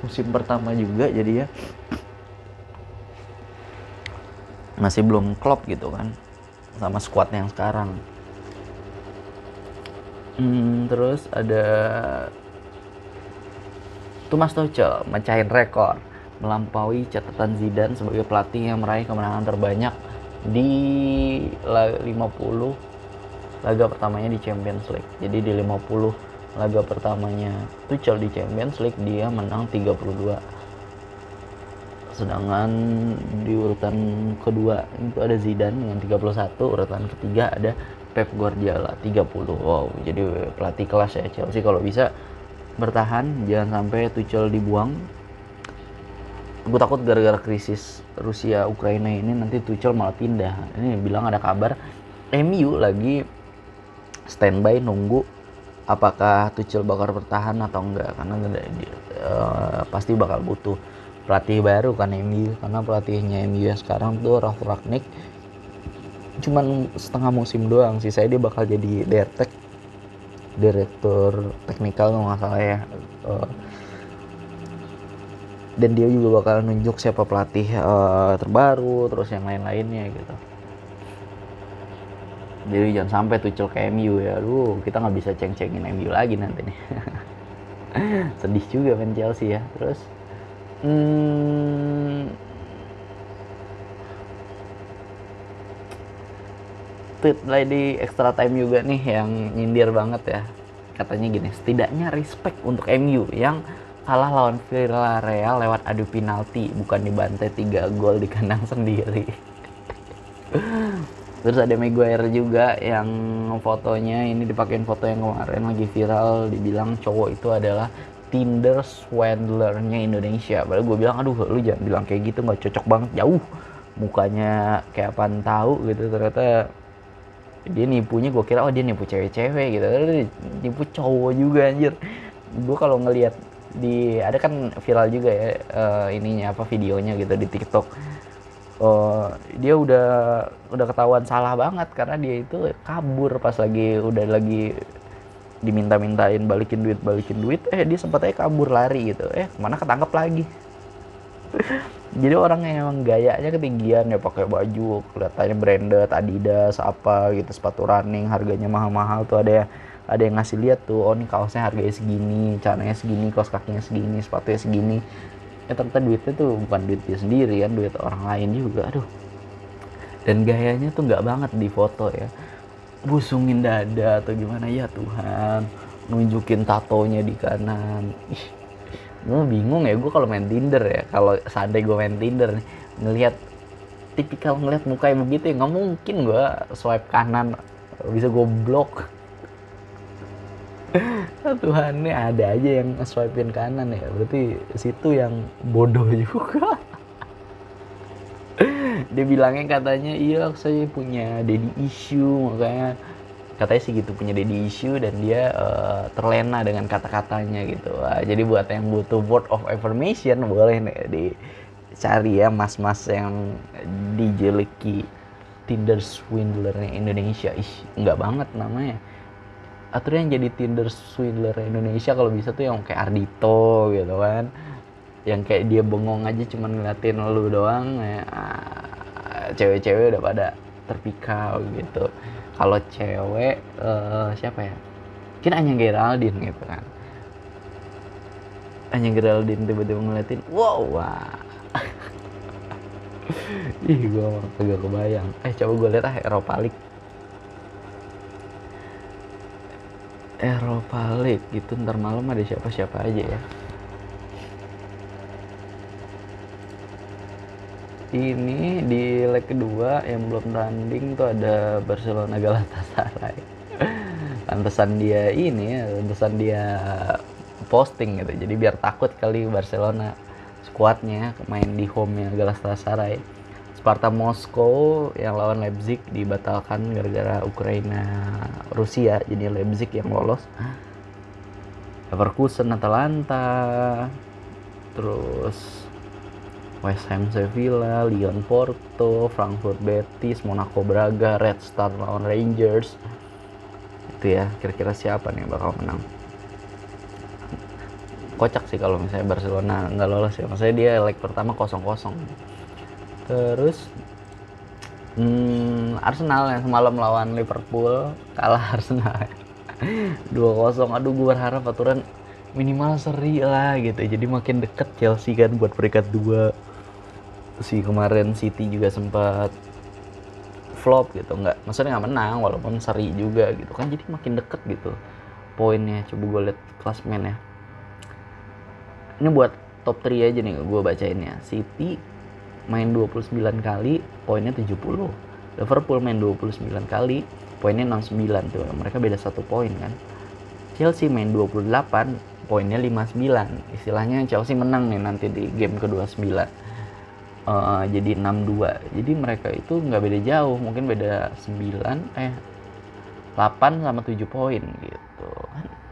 musim pertama juga, jadi ya masih belum klop gitu kan sama squad yang sekarang. Terus ada Thomas Tuchel mecahin rekor, melampaui catatan Zidane sebagai pelatih yang meraih kemenangan terbanyak di 50 laga pertamanya di Champions League. Jadi di 50 laga pertamanya Tuchel di Champions League dia menang 32. Sedangkan di urutan kedua itu ada Zidane dengan 31, urutan ketiga ada Pep Guardiola 30. Wow, jadi pelatih kelas ya Chelsea. Kalau bisa bertahan, jangan sampai Tuchel dibuang. Gue takut gara-gara krisis Rusia Ukraina ini nanti Tuchel malah pindah. Ini bilang ada kabar MU lagi standby nunggu apakah Tuchel bakal bertahan atau enggak, karena pasti bakal butuh pelatih baru kan MU, karena pelatihnya MU ya sekarang tuh Ralf Rangnick cuman setengah musim doang, sisanya dia bakal jadi direktur teknikal kalau nggak salah ya, dan dia juga bakal nunjuk siapa pelatih terbaru, terus yang lain-lainnya gitu. Jadi jangan sampai Tuchel ke MU ya, kita nggak bisa ceng-cengin MU lagi nanti nih. Sedih juga main Chelsea ya. Terus tweet di extra time juga nih yang nyindir banget ya. Katanya gini, setidaknya respect untuk MU yang kalah lawan Villarreal lewat adu penalti, bukan dibantai 3 gol di kandang sendiri. Terus ada Maguire juga yang fotonya ini dipakein foto yang kemarin lagi viral, dibilang cowok itu adalah Tinder swindlernya Indonesia. Padahal gue bilang, aduh lu jangan bilang kayak gitu, nggak cocok banget, jauh mukanya kayak apaan tahu gitu. Ternyata dia nipunya, gue kira dia nipu cewek-cewek gitu, nipu cowok juga anjir. Gue kalau ngelihat ada kan viral juga ya videonya gitu di TikTok. Dia udah ketahuan salah banget karena dia itu kabur pas udah lagi diminta-mintain balikin duit, dia sempat aja kabur lari gitu, kemana ketangkep lagi. Jadi orang yang emang gayanya ketinggian ya, pakai baju kelihatannya branded Adidas apa gitu, sepatu running harganya mahal-mahal tuh ada yang ngasih lihat tuh, oh ini kaosnya harganya segini, celananya segini, kaos kakinya segini, sepatunya segini. Ternyata duitnya tuh bukan duit dia sendiri kan, duit orang lain juga. Aduh. Dan gayanya tuh nggak banget di foto ya, busungin dada atau gimana ya Tuhan, nunjukin tatonya di kanan. Gue bingung ya, gue kalau main Tinder ya, kalau seandainya gue main Tinder nih, ngelihat muka yang begitu ya nggak mungkin gue swipe kanan, bisa gue blok. Tuhan, nih ada aja yang swipein kanan ya, berarti situ yang bodoh juga. Dia bilangnya katanya iya saya punya daddy issue, makanya katanya sih gitu, punya daddy issue, dan dia terlena dengan kata-katanya gitu. Jadi buat yang butuh word of affirmation boleh nih dicari ya, mas-mas yang dijeleki Tinder swindlernya Indonesia. Nggak banget namanya. atau yang jadi Tinder swindler Indonesia kalau bisa tuh yang kayak Ardito gitu kan, yang kayak dia bengong aja cuman ngeliatin lu doang ya, cewek-cewek udah pada terpikau gitu. Kalau cewek siapa ya, mungkin Anya Geraldine gitu kan. Anya Geraldine tiba-tiba ngeliatin, wow, wah. Ih, gue kagak kebayang. Coba gue lihat Europa League. Europa League gitu ntar malam ada siapa-siapa aja ya. Ini di leg kedua yang belum tanding tuh ada Barcelona Galatasaray. Pantesan dia posting gitu. Jadi biar takut kali Barcelona skuadnya main di home-nya Galatasaray. Sparta Moskow yang lawan Leipzig dibatalkan gara-gara Ukraina Rusia, jadi Leipzig yang lolos. Leverkusen Atalanta, terus West Ham Sevilla, Lyon Porto, Frankfurt Betis, Monaco Braga, Red Star lawan Rangers. Itu ya, kira-kira siapa nih yang bakal menang. Kocak sih kalau misalnya Barcelona nggak lolos ya, maksudnya dia leg pertama 0-0. Terus Arsenal yang semalam lawan Liverpool kalah Arsenal 2-0. Aduh, gue berharap aturan minimal seri lah gitu, jadi makin deket Chelsea kan buat peringkat 2. Si kemarin City juga sempat flop gitu, maksudnya nggak menang walaupun seri juga gitu kan, jadi makin deket gitu poinnya. Coba gue lihat klasmen ya, ini buat top 3 aja nih gue bacainnya. City main 29 kali, poinnya 70. Liverpool main 29 kali, poinnya 69 tuh. Mereka beda 1 poin kan. Chelsea main 28, poinnya 59. Istilahnya Chelsea menang nih nanti di game ke-29. Jadi 6-2. Jadi mereka itu nggak beda jauh, mungkin beda 8 sama 7 poin gitu.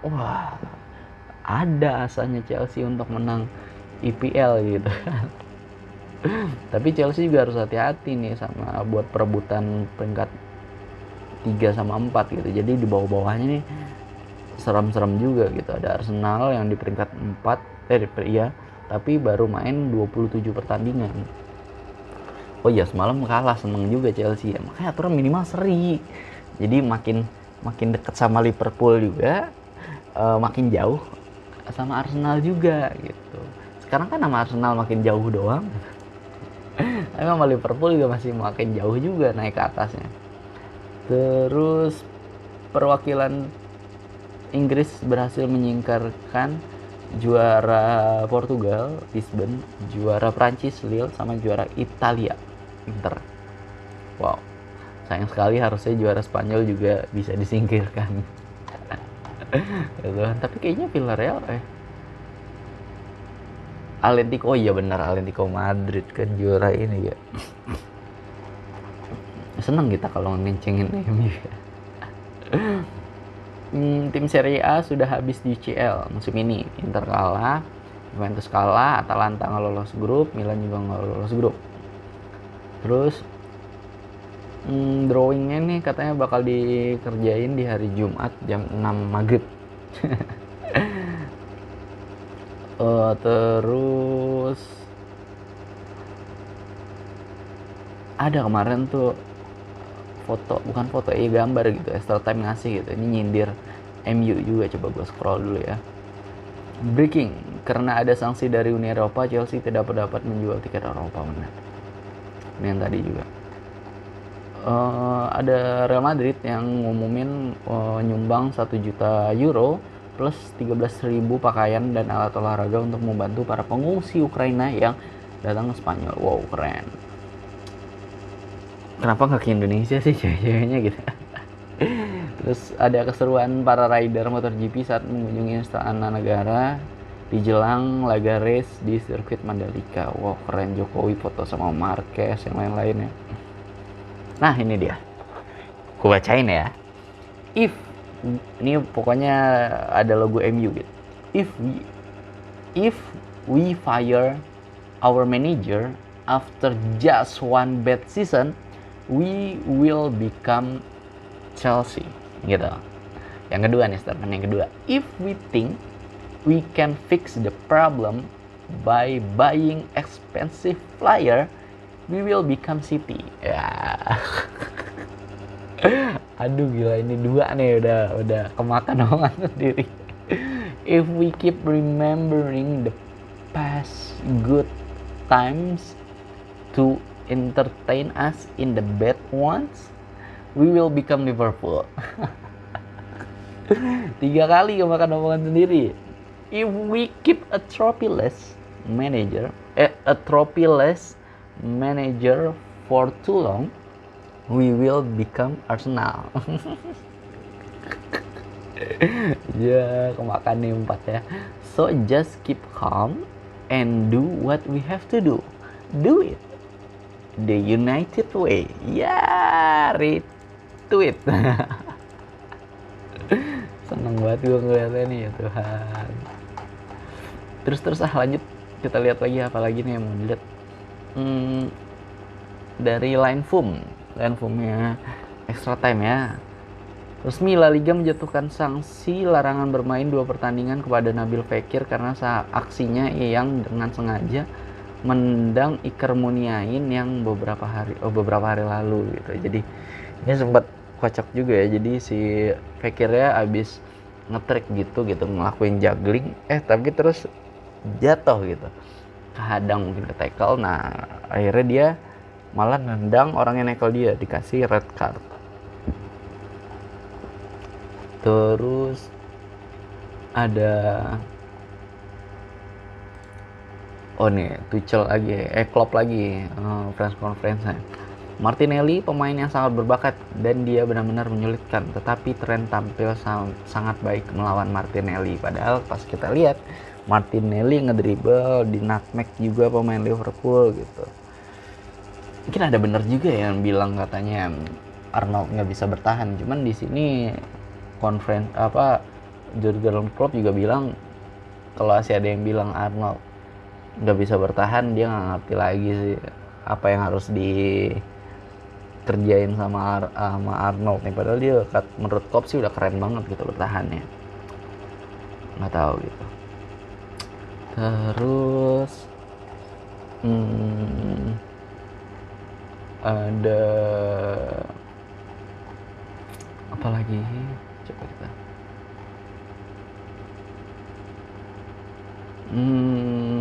Wah, ada asanya Chelsea untuk menang IPL gitu kan. Tapi Chelsea juga harus hati-hati nih sama buat perebutan peringkat 3 sama 4 gitu. Jadi di bawah-bawahnya nih serem-serem juga gitu. Ada Arsenal yang di peringkat 4 tapi baru main 27 pertandingan. Oh iya, semalam kalah, seneng juga Chelsea ya. Makanya aturan minimal seri. Jadi makin dekat sama Liverpool juga, makin jauh sama Arsenal juga gitu. Sekarang kan sama Arsenal makin jauh doang. Tapi sama Liverpool juga masih makin jauh juga naik ke atasnya. Terus perwakilan Inggris berhasil menyingkirkan juara Portugal Lisbon, juara Prancis Lille, sama juara Italia Inter. Wow, sayang sekali, harusnya juara Spanyol juga bisa disingkirkan. Gitu. Tapi kayaknya Villarreal Atletico, oh iya benar, Atletico Madrid kan juara ini ya. Seneng kita kalau ngencengin MU ya. Tim Serie A sudah habis di CL musim ini. Inter kalah, Juventus kalah, Atalanta nggak lolos grup, Milan juga nggak lolos grup. Terus drawingnya nih katanya bakal dikerjain di hari Jumat jam 6 maghrib. Terus ada kemarin tuh gambar gitu, Extra Time ngasih gitu, ini nyindir MU juga. Coba gue scroll dulu ya. Breaking, karena ada sanksi dari Uni Eropa, Chelsea tidak dapat menjual tiket Eropa. Benar, ini yang tadi juga. Ada Real Madrid yang ngumumin nyumbang 1 juta euro plus 13.000 pakaian dan alat olahraga untuk membantu para pengungsi Ukraina yang datang ke Spanyol. Wow, keren. Kenapa nggak ke Indonesia sih cewek-ceweknya gitu. Terus ada keseruan para rider MotoGP saat mengunjungi Istana Negara di jelang laga race di sirkuit Mandalika. Wow, keren. Jokowi foto sama Marquez yang lain-lainnya. Nah, ini dia. Gue bacain ya. Ini pokoknya ada logo MU gitu. If we fire our manager after just one bad season, we will become Chelsea gitu. Yang kedua nih, statement yang kedua. If we think we can fix the problem by buying expensive flyer, we will become city. Ya. Aduh gila, ini dua nih udah kemakan omongan sendiri. If we keep remembering the past good times to entertain us in the bad ones, we will become Liverpool. 3 kali kemakan omongan sendiri. If we keep a trophyless manager for too long, we will become Arsenal. Ya, kemakan nih 4 ya. So just keep calm and do what we have to do. Do it the United way. Ya, retweet. Seneng banget gue ngeliatnya nih, ya Tuhan. Terus lanjut, kita lihat lagi apa lagi nih yang mau dilihat. Dari Line Foom-nya Extra Time ya. Resmi La Liga menjatuhkan sanksi larangan bermain 2 pertandingan kepada Nabil Fekir karena aksinya yang dengan sengaja menendang Iker Muniain yang beberapa hari lalu gitu. Jadi ini sempat kocak juga ya. Jadi si Fekirnya abis nge-track gitu ngelakuin juggling, tapi terus jatuh gitu, kehadang mungkin ke tackle. Nah akhirnya dia malah nendang orang yang nekel dia, dikasih red card. Terus ada Tuchel lagi, Klopp lagi, press conference-nya. Martinelli pemain yang sangat berbakat dan dia benar-benar menyulitkan, tetapi Trent tampil sangat baik melawan Martinelli. Padahal pas kita lihat Martinelli ngedribble, di nutmeg juga pemain Liverpool gitu. Mungkin ada benar juga yang bilang katanya Arnold nggak bisa bertahan. Cuman di sini Jurgen Klopp juga bilang kalau masih ada yang bilang Arnold nggak bisa bertahan, dia nggak ngerti lagi sih apa yang harus dikerjain sama Arnold nih. Padahal dia menurut Klopp sih udah keren banget gitu bertahannya. Nggak tahu gitu. Terus ada apa lagi, coba kita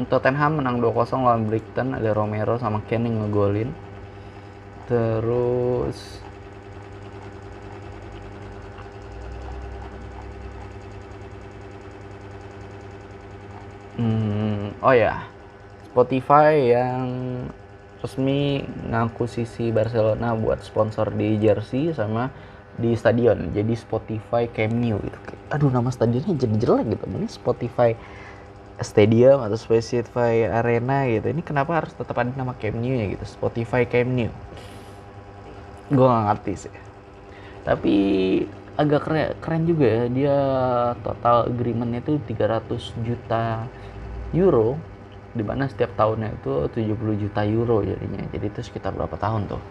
Tottenham menang 2-0 lawan Brighton, ada Romero sama Kane yang ngegolin. Terus Spotify yang resmi ngakuisisi Barcelona buat sponsor di jersey sama di stadion. Jadi Spotify Camp Nou gitu. Aduh, nama stadionnya jadi jelek gitu. Ini Spotify Stadium atau Spotify Arena gitu. Ini kenapa harus tetap ada nama Camp Nou ya gitu, Spotify Camp Nou. Gue gak ngerti sih. Tapi agak keren juga ya. Dia total agreement-nya itu 300 juta euro, dimana setiap tahunnya itu 70 juta euro jadinya. Jadi itu sekitar berapa tahun tuh?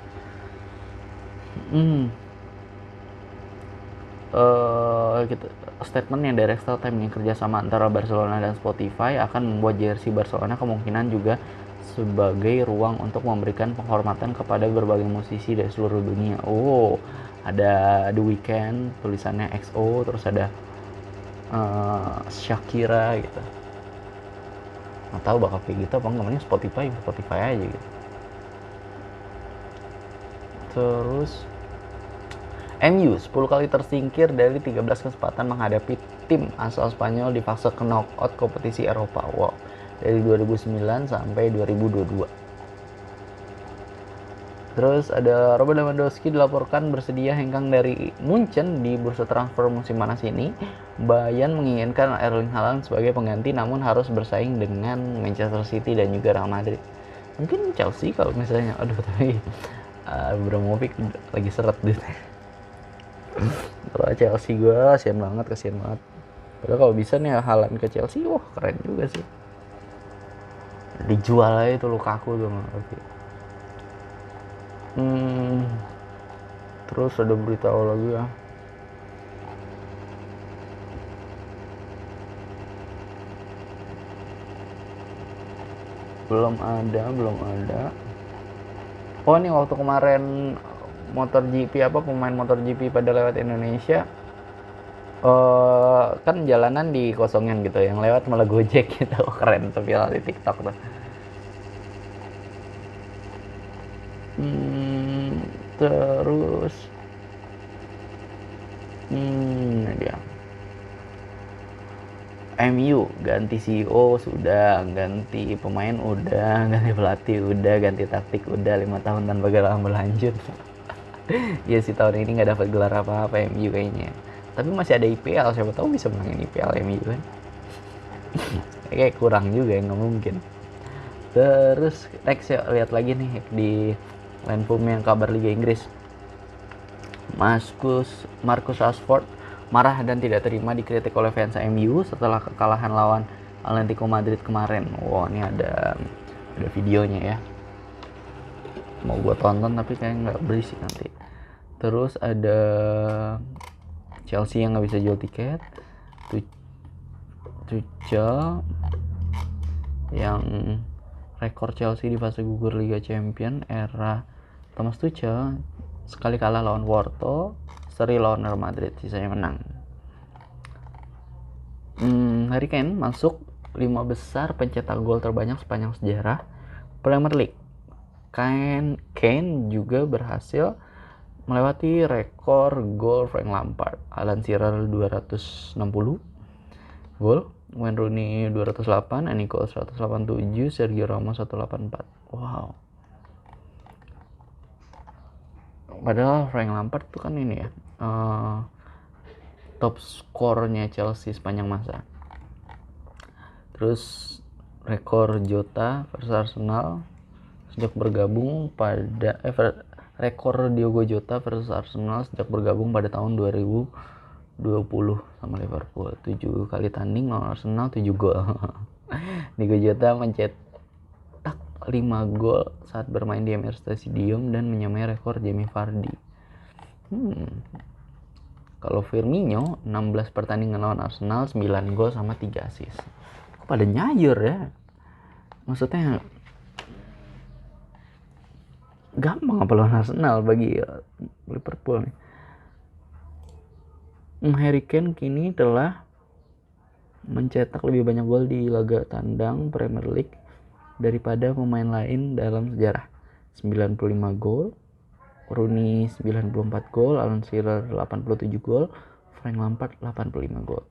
Statement yang dari Extra Time yang kerjasama antara Barcelona dan Spotify akan membuat jersey Barcelona kemungkinan juga sebagai ruang untuk memberikan penghormatan kepada berbagai musisi dari seluruh dunia. Ada The Weeknd, tulisannya XO, terus ada Shakira gitu. Nggak tahu bakal kayak gitu apa namanya, Spotify aja gitu. Terus MU 10 kali tersingkir dari 13 kesempatan menghadapi tim asal Spanyol di fase knockout kompetisi Eropa. Dari 2009 sampai 2022. Terus ada Robert Lewandowski dilaporkan bersedia hengkang dari Munchen di bursa transfer musim panas ini. Bayern menginginkan Erling Haaland sebagai pengganti, namun harus bersaing dengan Manchester City dan juga Real Madrid. Mungkin Chelsea kalau misalnya, tapi Abramovich lagi seret gitu. Kalau Chelsea gue kasihan banget. Padahal kalau bisa nih Haaland ke Chelsea, keren juga sih. Dijual aja itu Lukaku tuh, ngerti. Terus ada berita lagi ya. belum ada. Oh, ini waktu kemarin MotoGP, pemain MotoGP pada lewat Indonesia, kan jalanan dikosongin gitu, yang lewat malah Gojek gitu. Keren tuh viral di TikTok tuh. Terus ini dia. MU ganti CEO sudah, ganti pemain udah, ganti pelatih udah, ganti taktik udah, 5 tahun tanpa gelar berlanjut. Ya sih, tahun ini nggak dapat gelar apa-apa MU kayaknya. Tapi masih ada IPL, siapa tahu bisa menangin IPL MU kan. Kayak kurang juga, nggak mungkin. Terus next ya, lihat lagi nih di Line yang kabar Liga Inggris. Marcus Rashford marah dan tidak terima dikritik oleh fans MU setelah kekalahan lawan Atletico Madrid kemarin. Wow, ini ada videonya ya. Mau gue tonton tapi kayaknya nggak berisik nanti. Terus ada Chelsea yang nggak bisa jual tiket. Tuchel yang rekor Chelsea di fase gugur Liga Champion era Thomas Tuchel sekali kalah lawan Porto, seri lawan Real Madrid, sisanya menang. Harry Kane masuk 5 besar pencetak gol terbanyak sepanjang sejarah Premier League. Kane juga berhasil melewati rekor gol Frank Lampard, Alan Shearer 260 gol, Wayne Rooney 208, Andy Cole 187, Sergio Ramos 184. Wow. Padahal Frank Lampard tuh kan ini ya, top skornya Chelsea sepanjang masa. Terus rekor Jota versus Arsenal sejak bergabung pada rekor Diogo Jota versus Arsenal sejak bergabung pada tahun 2020 sama Liverpool. 7 kali tanding lawan Arsenal 7 gol. Diogo Jota mencetak 5 gol saat bermain di Emirates Stadium dan menyamai rekor Jamie Vardy. Kalau Firmino 16 pertandingan lawan Arsenal 9 gol sama 3 assist. Kok pada nyayur ya? Maksudnya gampang apa lawan Arsenal bagi Liverpool nih. Harry Kane kini telah mencetak lebih banyak gol di laga tandang Premier League daripada pemain lain dalam sejarah. 95 gol, Rooney 94 gol, Alan Shearer 87 gol, Frank Lampard 85 gol.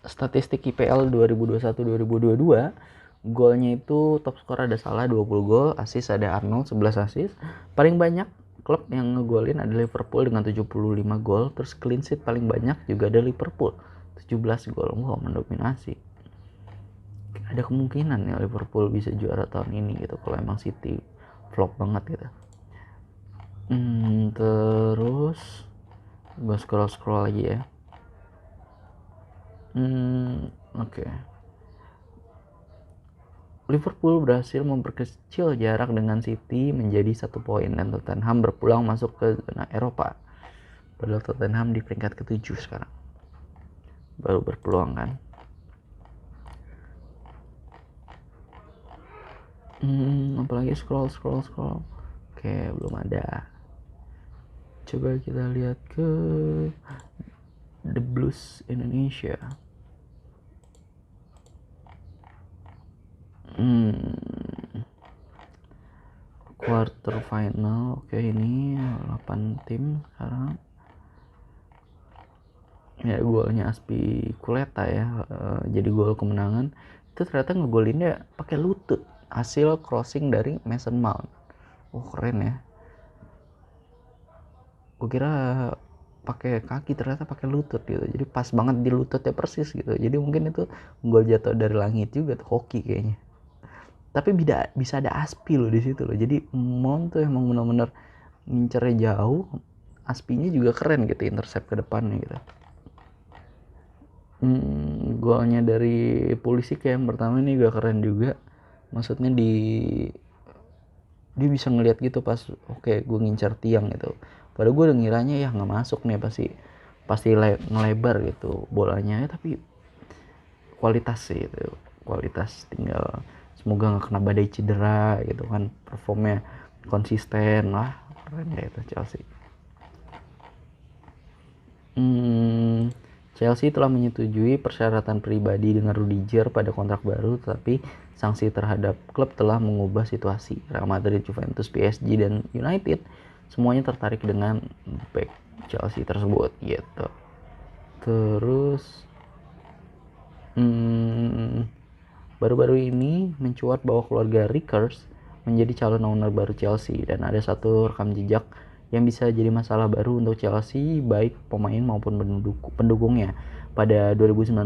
Statistik IPL 2021-2022, golnya itu top skor ada Salah 20 gol, assist ada Arnold 11 assist. Paling banyak klub yang ngegolin ada Liverpool dengan 75 gol, terus clean sheet paling banyak juga ada Liverpool 17 gol. Wow, mendominasi. Ada kemungkinan ya Liverpool bisa juara tahun ini gitu kalau emang City flop banget gitu. Terus gue scroll lagi ya. Oke. Liverpool berhasil memperkecil jarak dengan City menjadi 1 poin dan Tottenham berpeluang masuk ke zona Eropa. Padahal Tottenham di peringkat ke-7 sekarang. Baru berpeluang kan. Apalagi scroll. Oke, belum ada. Coba kita lihat ke The Blues Indonesia. Quarter final. Oke, ini 8 tim sekarang. Ya, golnya Aspi Kuleta ya, jadi gol kemenangan. Itu ternyata ngegolinnya pakai lutut, hasil crossing dari Mason Mount. Keren ya. Gue kira pakai kaki, ternyata pakai lutut gitu. Jadi pas banget di lututnya persis gitu. Jadi mungkin itu gol jatuh dari langit juga tuh, hoki kayaknya. Tapi bisa ada Aspi loh di situ loh. Jadi Mount tuh emang benar-benar ngincernya jauh. Aspinya juga keren gitu, intercept ke depannya gitu. Golnya dari Pulisic yang pertama ini juga keren juga. Maksudnya dia bisa ngelihat gitu pas oke, gue ngincar tiang gitu. Padahal gue udah ngiranya ya nggak masuk nih, pasti ngelebar gitu bolanya ya, tapi kualitas sih itu, kualitas, tinggal semoga nggak kena badai cedera gitu kan, performnya konsisten lah, keren ya itu Chelsea. Chelsea telah menyetujui persyaratan pribadi dengan Rudiger pada kontrak baru, tetapi sanksi terhadap klub telah mengubah situasi. Real Madrid, Juventus, PSG, dan United semuanya tertarik dengan back Chelsea tersebut gitu. Terus baru-baru ini mencuat bahwa keluarga Rickers menjadi calon owner baru Chelsea, dan ada satu rekam jejak yang bisa jadi masalah baru untuk Chelsea, baik pemain maupun pendukungnya. Pada 2019,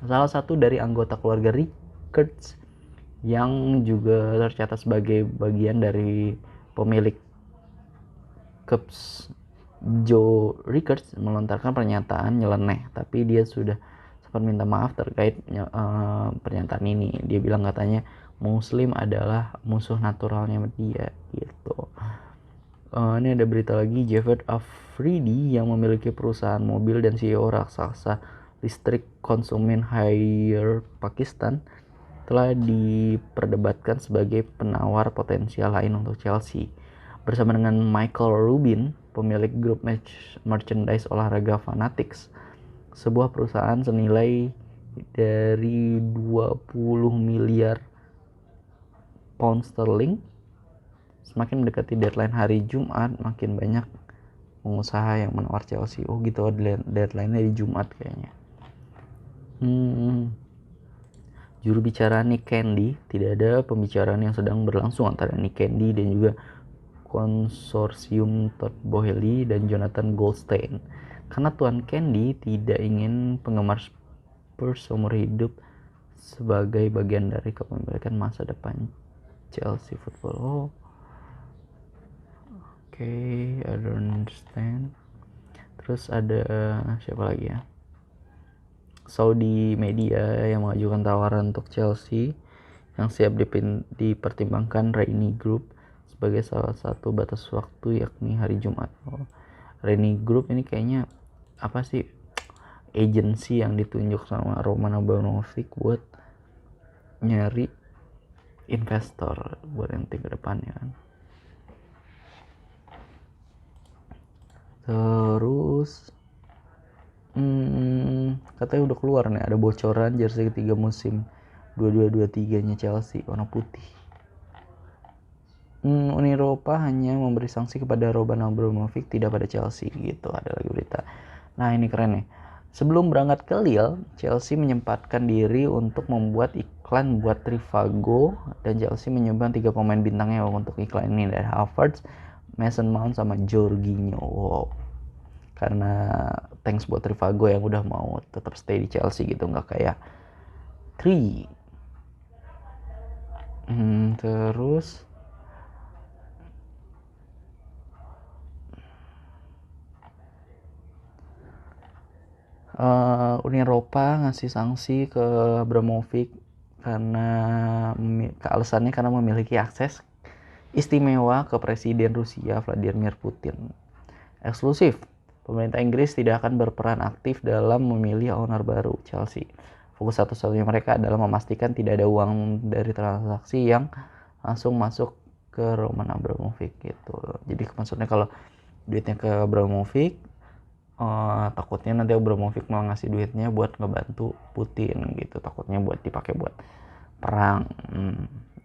salah satu dari anggota keluarga Rickers yang juga tercatat sebagai bagian dari pemilik Cubs, Joe Ricketts, melontarkan pernyataan nyeleneh, tapi dia sudah sempat minta maaf terkait pernyataan ini. Dia bilang katanya Muslim adalah musuh naturalnya dia gitu. Ini ada berita lagi, Javed Afridi yang memiliki perusahaan mobil dan CEO raksasa listrik konsumen Haier Pakistan telah diperdebatkan sebagai penawar potensial lain untuk Chelsea. Bersama dengan Michael Rubin, pemilik grup merchandise olahraga Fanatics, sebuah perusahaan senilai dari 20 miliar pound sterling. Semakin mendekati deadline hari Jumat, makin banyak pengusaha yang menawar Chelsea. Oh gitu, deadline-nya di Jumat kayaknya. Juru bicara Nick Candy, tidak ada pembicaraan yang sedang berlangsung antara Nick Candy dan juga konsorsium Todd Boehly dan Jonathan Goldstein, karena Tuan Candy tidak ingin penggemar Spurs seumur hidup sebagai bagian dari kepemilikan masa depan Chelsea Football. Okay, I don't understand. Terus ada siapa lagi ya? Saudi media yang mengajukan tawaran untuk Chelsea yang siap dipertimbangkan Rainy Group sebagai salah satu batas waktu, yakni hari Jumat. Rainy Group ini kayaknya apa sih, agensi yang ditunjuk sama Roman Abramovich buat nyari investor buat nanti ke depannya kan. Terus katanya udah keluar nih, ada bocoran jersey ketiga musim 22-23 nya Chelsea warna putih. Uni Eropa hanya memberi sanksi kepada Roman Abramovich, tidak pada Chelsea gitu, ada lagi berita. Nah ini keren nih, sebelum berangkat ke Lille, Chelsea menyempatkan diri untuk membuat iklan buat Trivago, dan Chelsea menyumbang 3 pemain bintangnya untuk iklan ini, dari Havertz, Mason Mount, sama Jorginho. Wow, karena thanks buat Trivago yang udah mau tetap stay di Chelsea gitu, nggak kayak Tri. Terus Uni Eropa ngasih sanksi ke Abramovich karena alasannya karena memiliki akses istimewa ke Presiden Rusia Vladimir Putin. Eksklusif, pemerintah Inggris tidak akan berperan aktif dalam memilih owner baru Chelsea. Fokus satu-satunya mereka adalah memastikan tidak ada uang dari transaksi yang langsung masuk ke Roman Abramovich gitu. Jadi maksudnya kalau duitnya ke Abramovich, takutnya nanti Abramovich malah ngasih duitnya buat ngebantu Putin gitu, takutnya buat dipakai buat perang.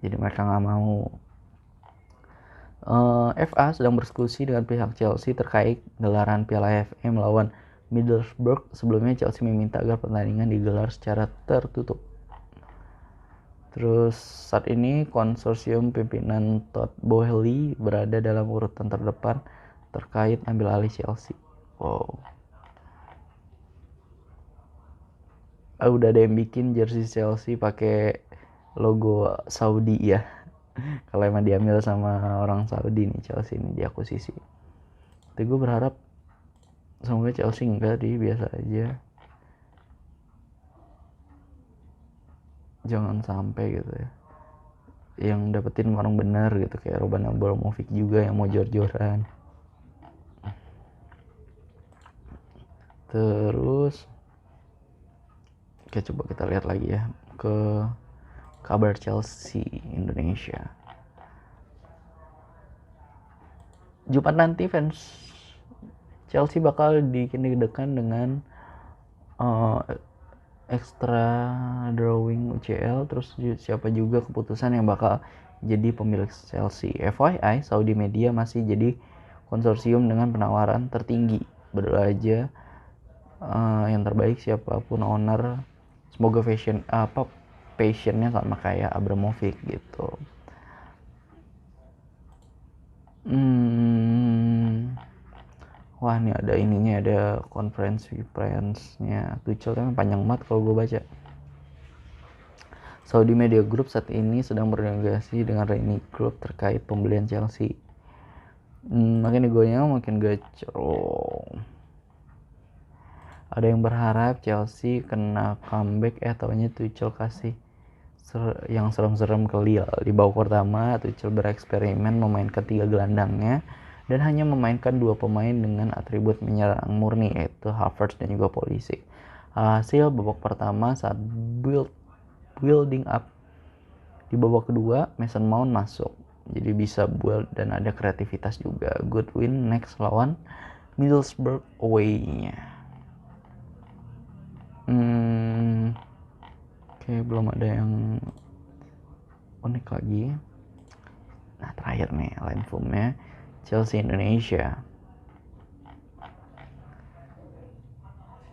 Jadi mereka nggak mau. FA sedang berdiskusi dengan pihak Chelsea terkait gelaran Piala FA melawan Middlesbrough. Sebelumnya Chelsea meminta agar pertandingan digelar secara tertutup. Terus saat ini konsorsium pimpinan Todd Boehly berada dalam urutan terdepan terkait ambil alih Chelsea. Wow. Udah ada yang bikin jersey Chelsea pakai logo Saudi ya. Kalau emang diambil sama orang Saudi nih Chelsea ini diakuisisi. Tapi gue berharap semoga Chelsea enggak biasa aja. Jangan sampai gitu ya, yang dapetin orang benar gitu, kayak Roman Abramovich juga yang mau jor-joran. Terus Oke, coba kita lihat lagi ya ke kabar Chelsea Indonesia. Jumat nanti fans Chelsea bakal dikini-dekan dengan extra drawing UCL, terus siapa juga keputusan yang bakal jadi pemilik Chelsea. FYI, Saudi Media masih jadi konsorsium dengan penawaran tertinggi. Berdoa aja yang terbaik siapapun owner, semoga passionnya sama kayak Abramovich gitu. Wah, ini ada ininya, ada konferensi persnya Tuchel, tapi panjang banget kalau gue baca. Saudi Media Group saat ini sedang bernegosiasi dengan Reni Group terkait pembelian Chelsea. Makin egonya makin gacor. Ada yang berharap Chelsea kena comeback, taunya Tuchel kasih yang serem-serem ke Lille. Di babak pertama, Tuchel bereksperimen memainkan 3 gelandangnya dan hanya memainkan 2 pemain dengan atribut menyerang murni, yaitu Havertz dan juga Pulisic. Hasil babak pertama saat building up, di babak kedua Mason Mount masuk, jadi bisa build dan ada kreativitas juga. Good win next lawan Middlesbrough away-nya. Oke, belum ada yang unik lagi. Nah, terakhir nih line form-nya Chelsea Indonesia.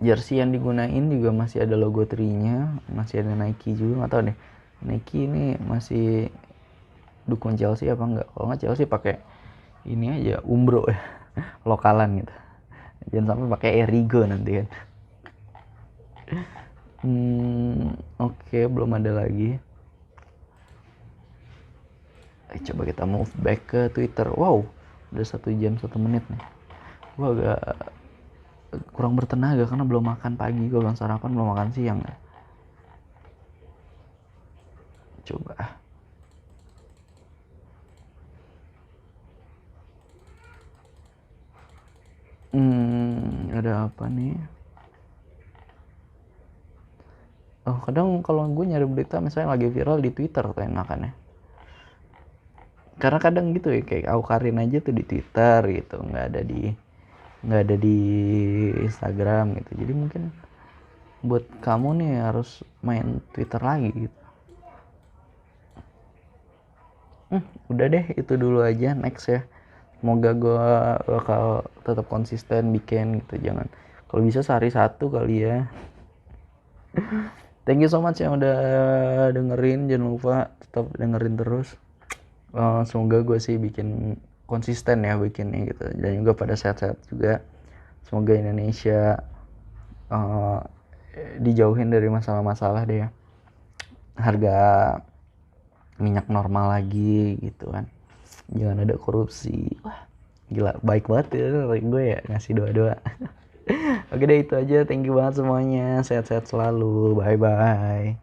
Jersey yang digunain juga masih ada logo tri-nya, masih ada Nike juga, nggak tahu deh Nike ini masih dukung Chelsea apa enggak. Kalau nggak Chelsea pakai ini aja, Umbro ya, lokalan gitu, jangan sampai pakai Erigo nanti kan. Oke, belum ada lagi. Coba kita move back ke Twitter. Wow, udah 1 jam 1 menit nih. Gue agak kurang bertenaga karena belum makan pagi, gue belum sarapan, belum makan siang ya. Coba ada apa nih? Kadang kalau gue nyari berita misalnya lagi viral di Twitter tuh enakannya, karena kadang gitu ya, kayak Aukarin aja tuh di Twitter gitu, nggak ada di Instagram gitu. Jadi mungkin buat kamu nih harus main Twitter lagi gitu. Udah deh, itu dulu aja, next ya. Semoga gue bakal tetap konsisten bikin gitu, jangan, kalau bisa sehari 1 kali ya. Thank you so much yang udah dengerin, jangan lupa tetap dengerin terus. Semoga gue sih bikin konsisten ya bikinnya gitu, dan juga pada sehat-sehat juga. Semoga Indonesia dijauhin dari masalah-masalah deh ya, harga minyak normal lagi gitu kan, jangan ada korupsi. Wah gila, baik banget ya gue ya ngasih doa-doa. Oke deh, itu aja, thank you banget semuanya, sehat-sehat selalu, bye-bye.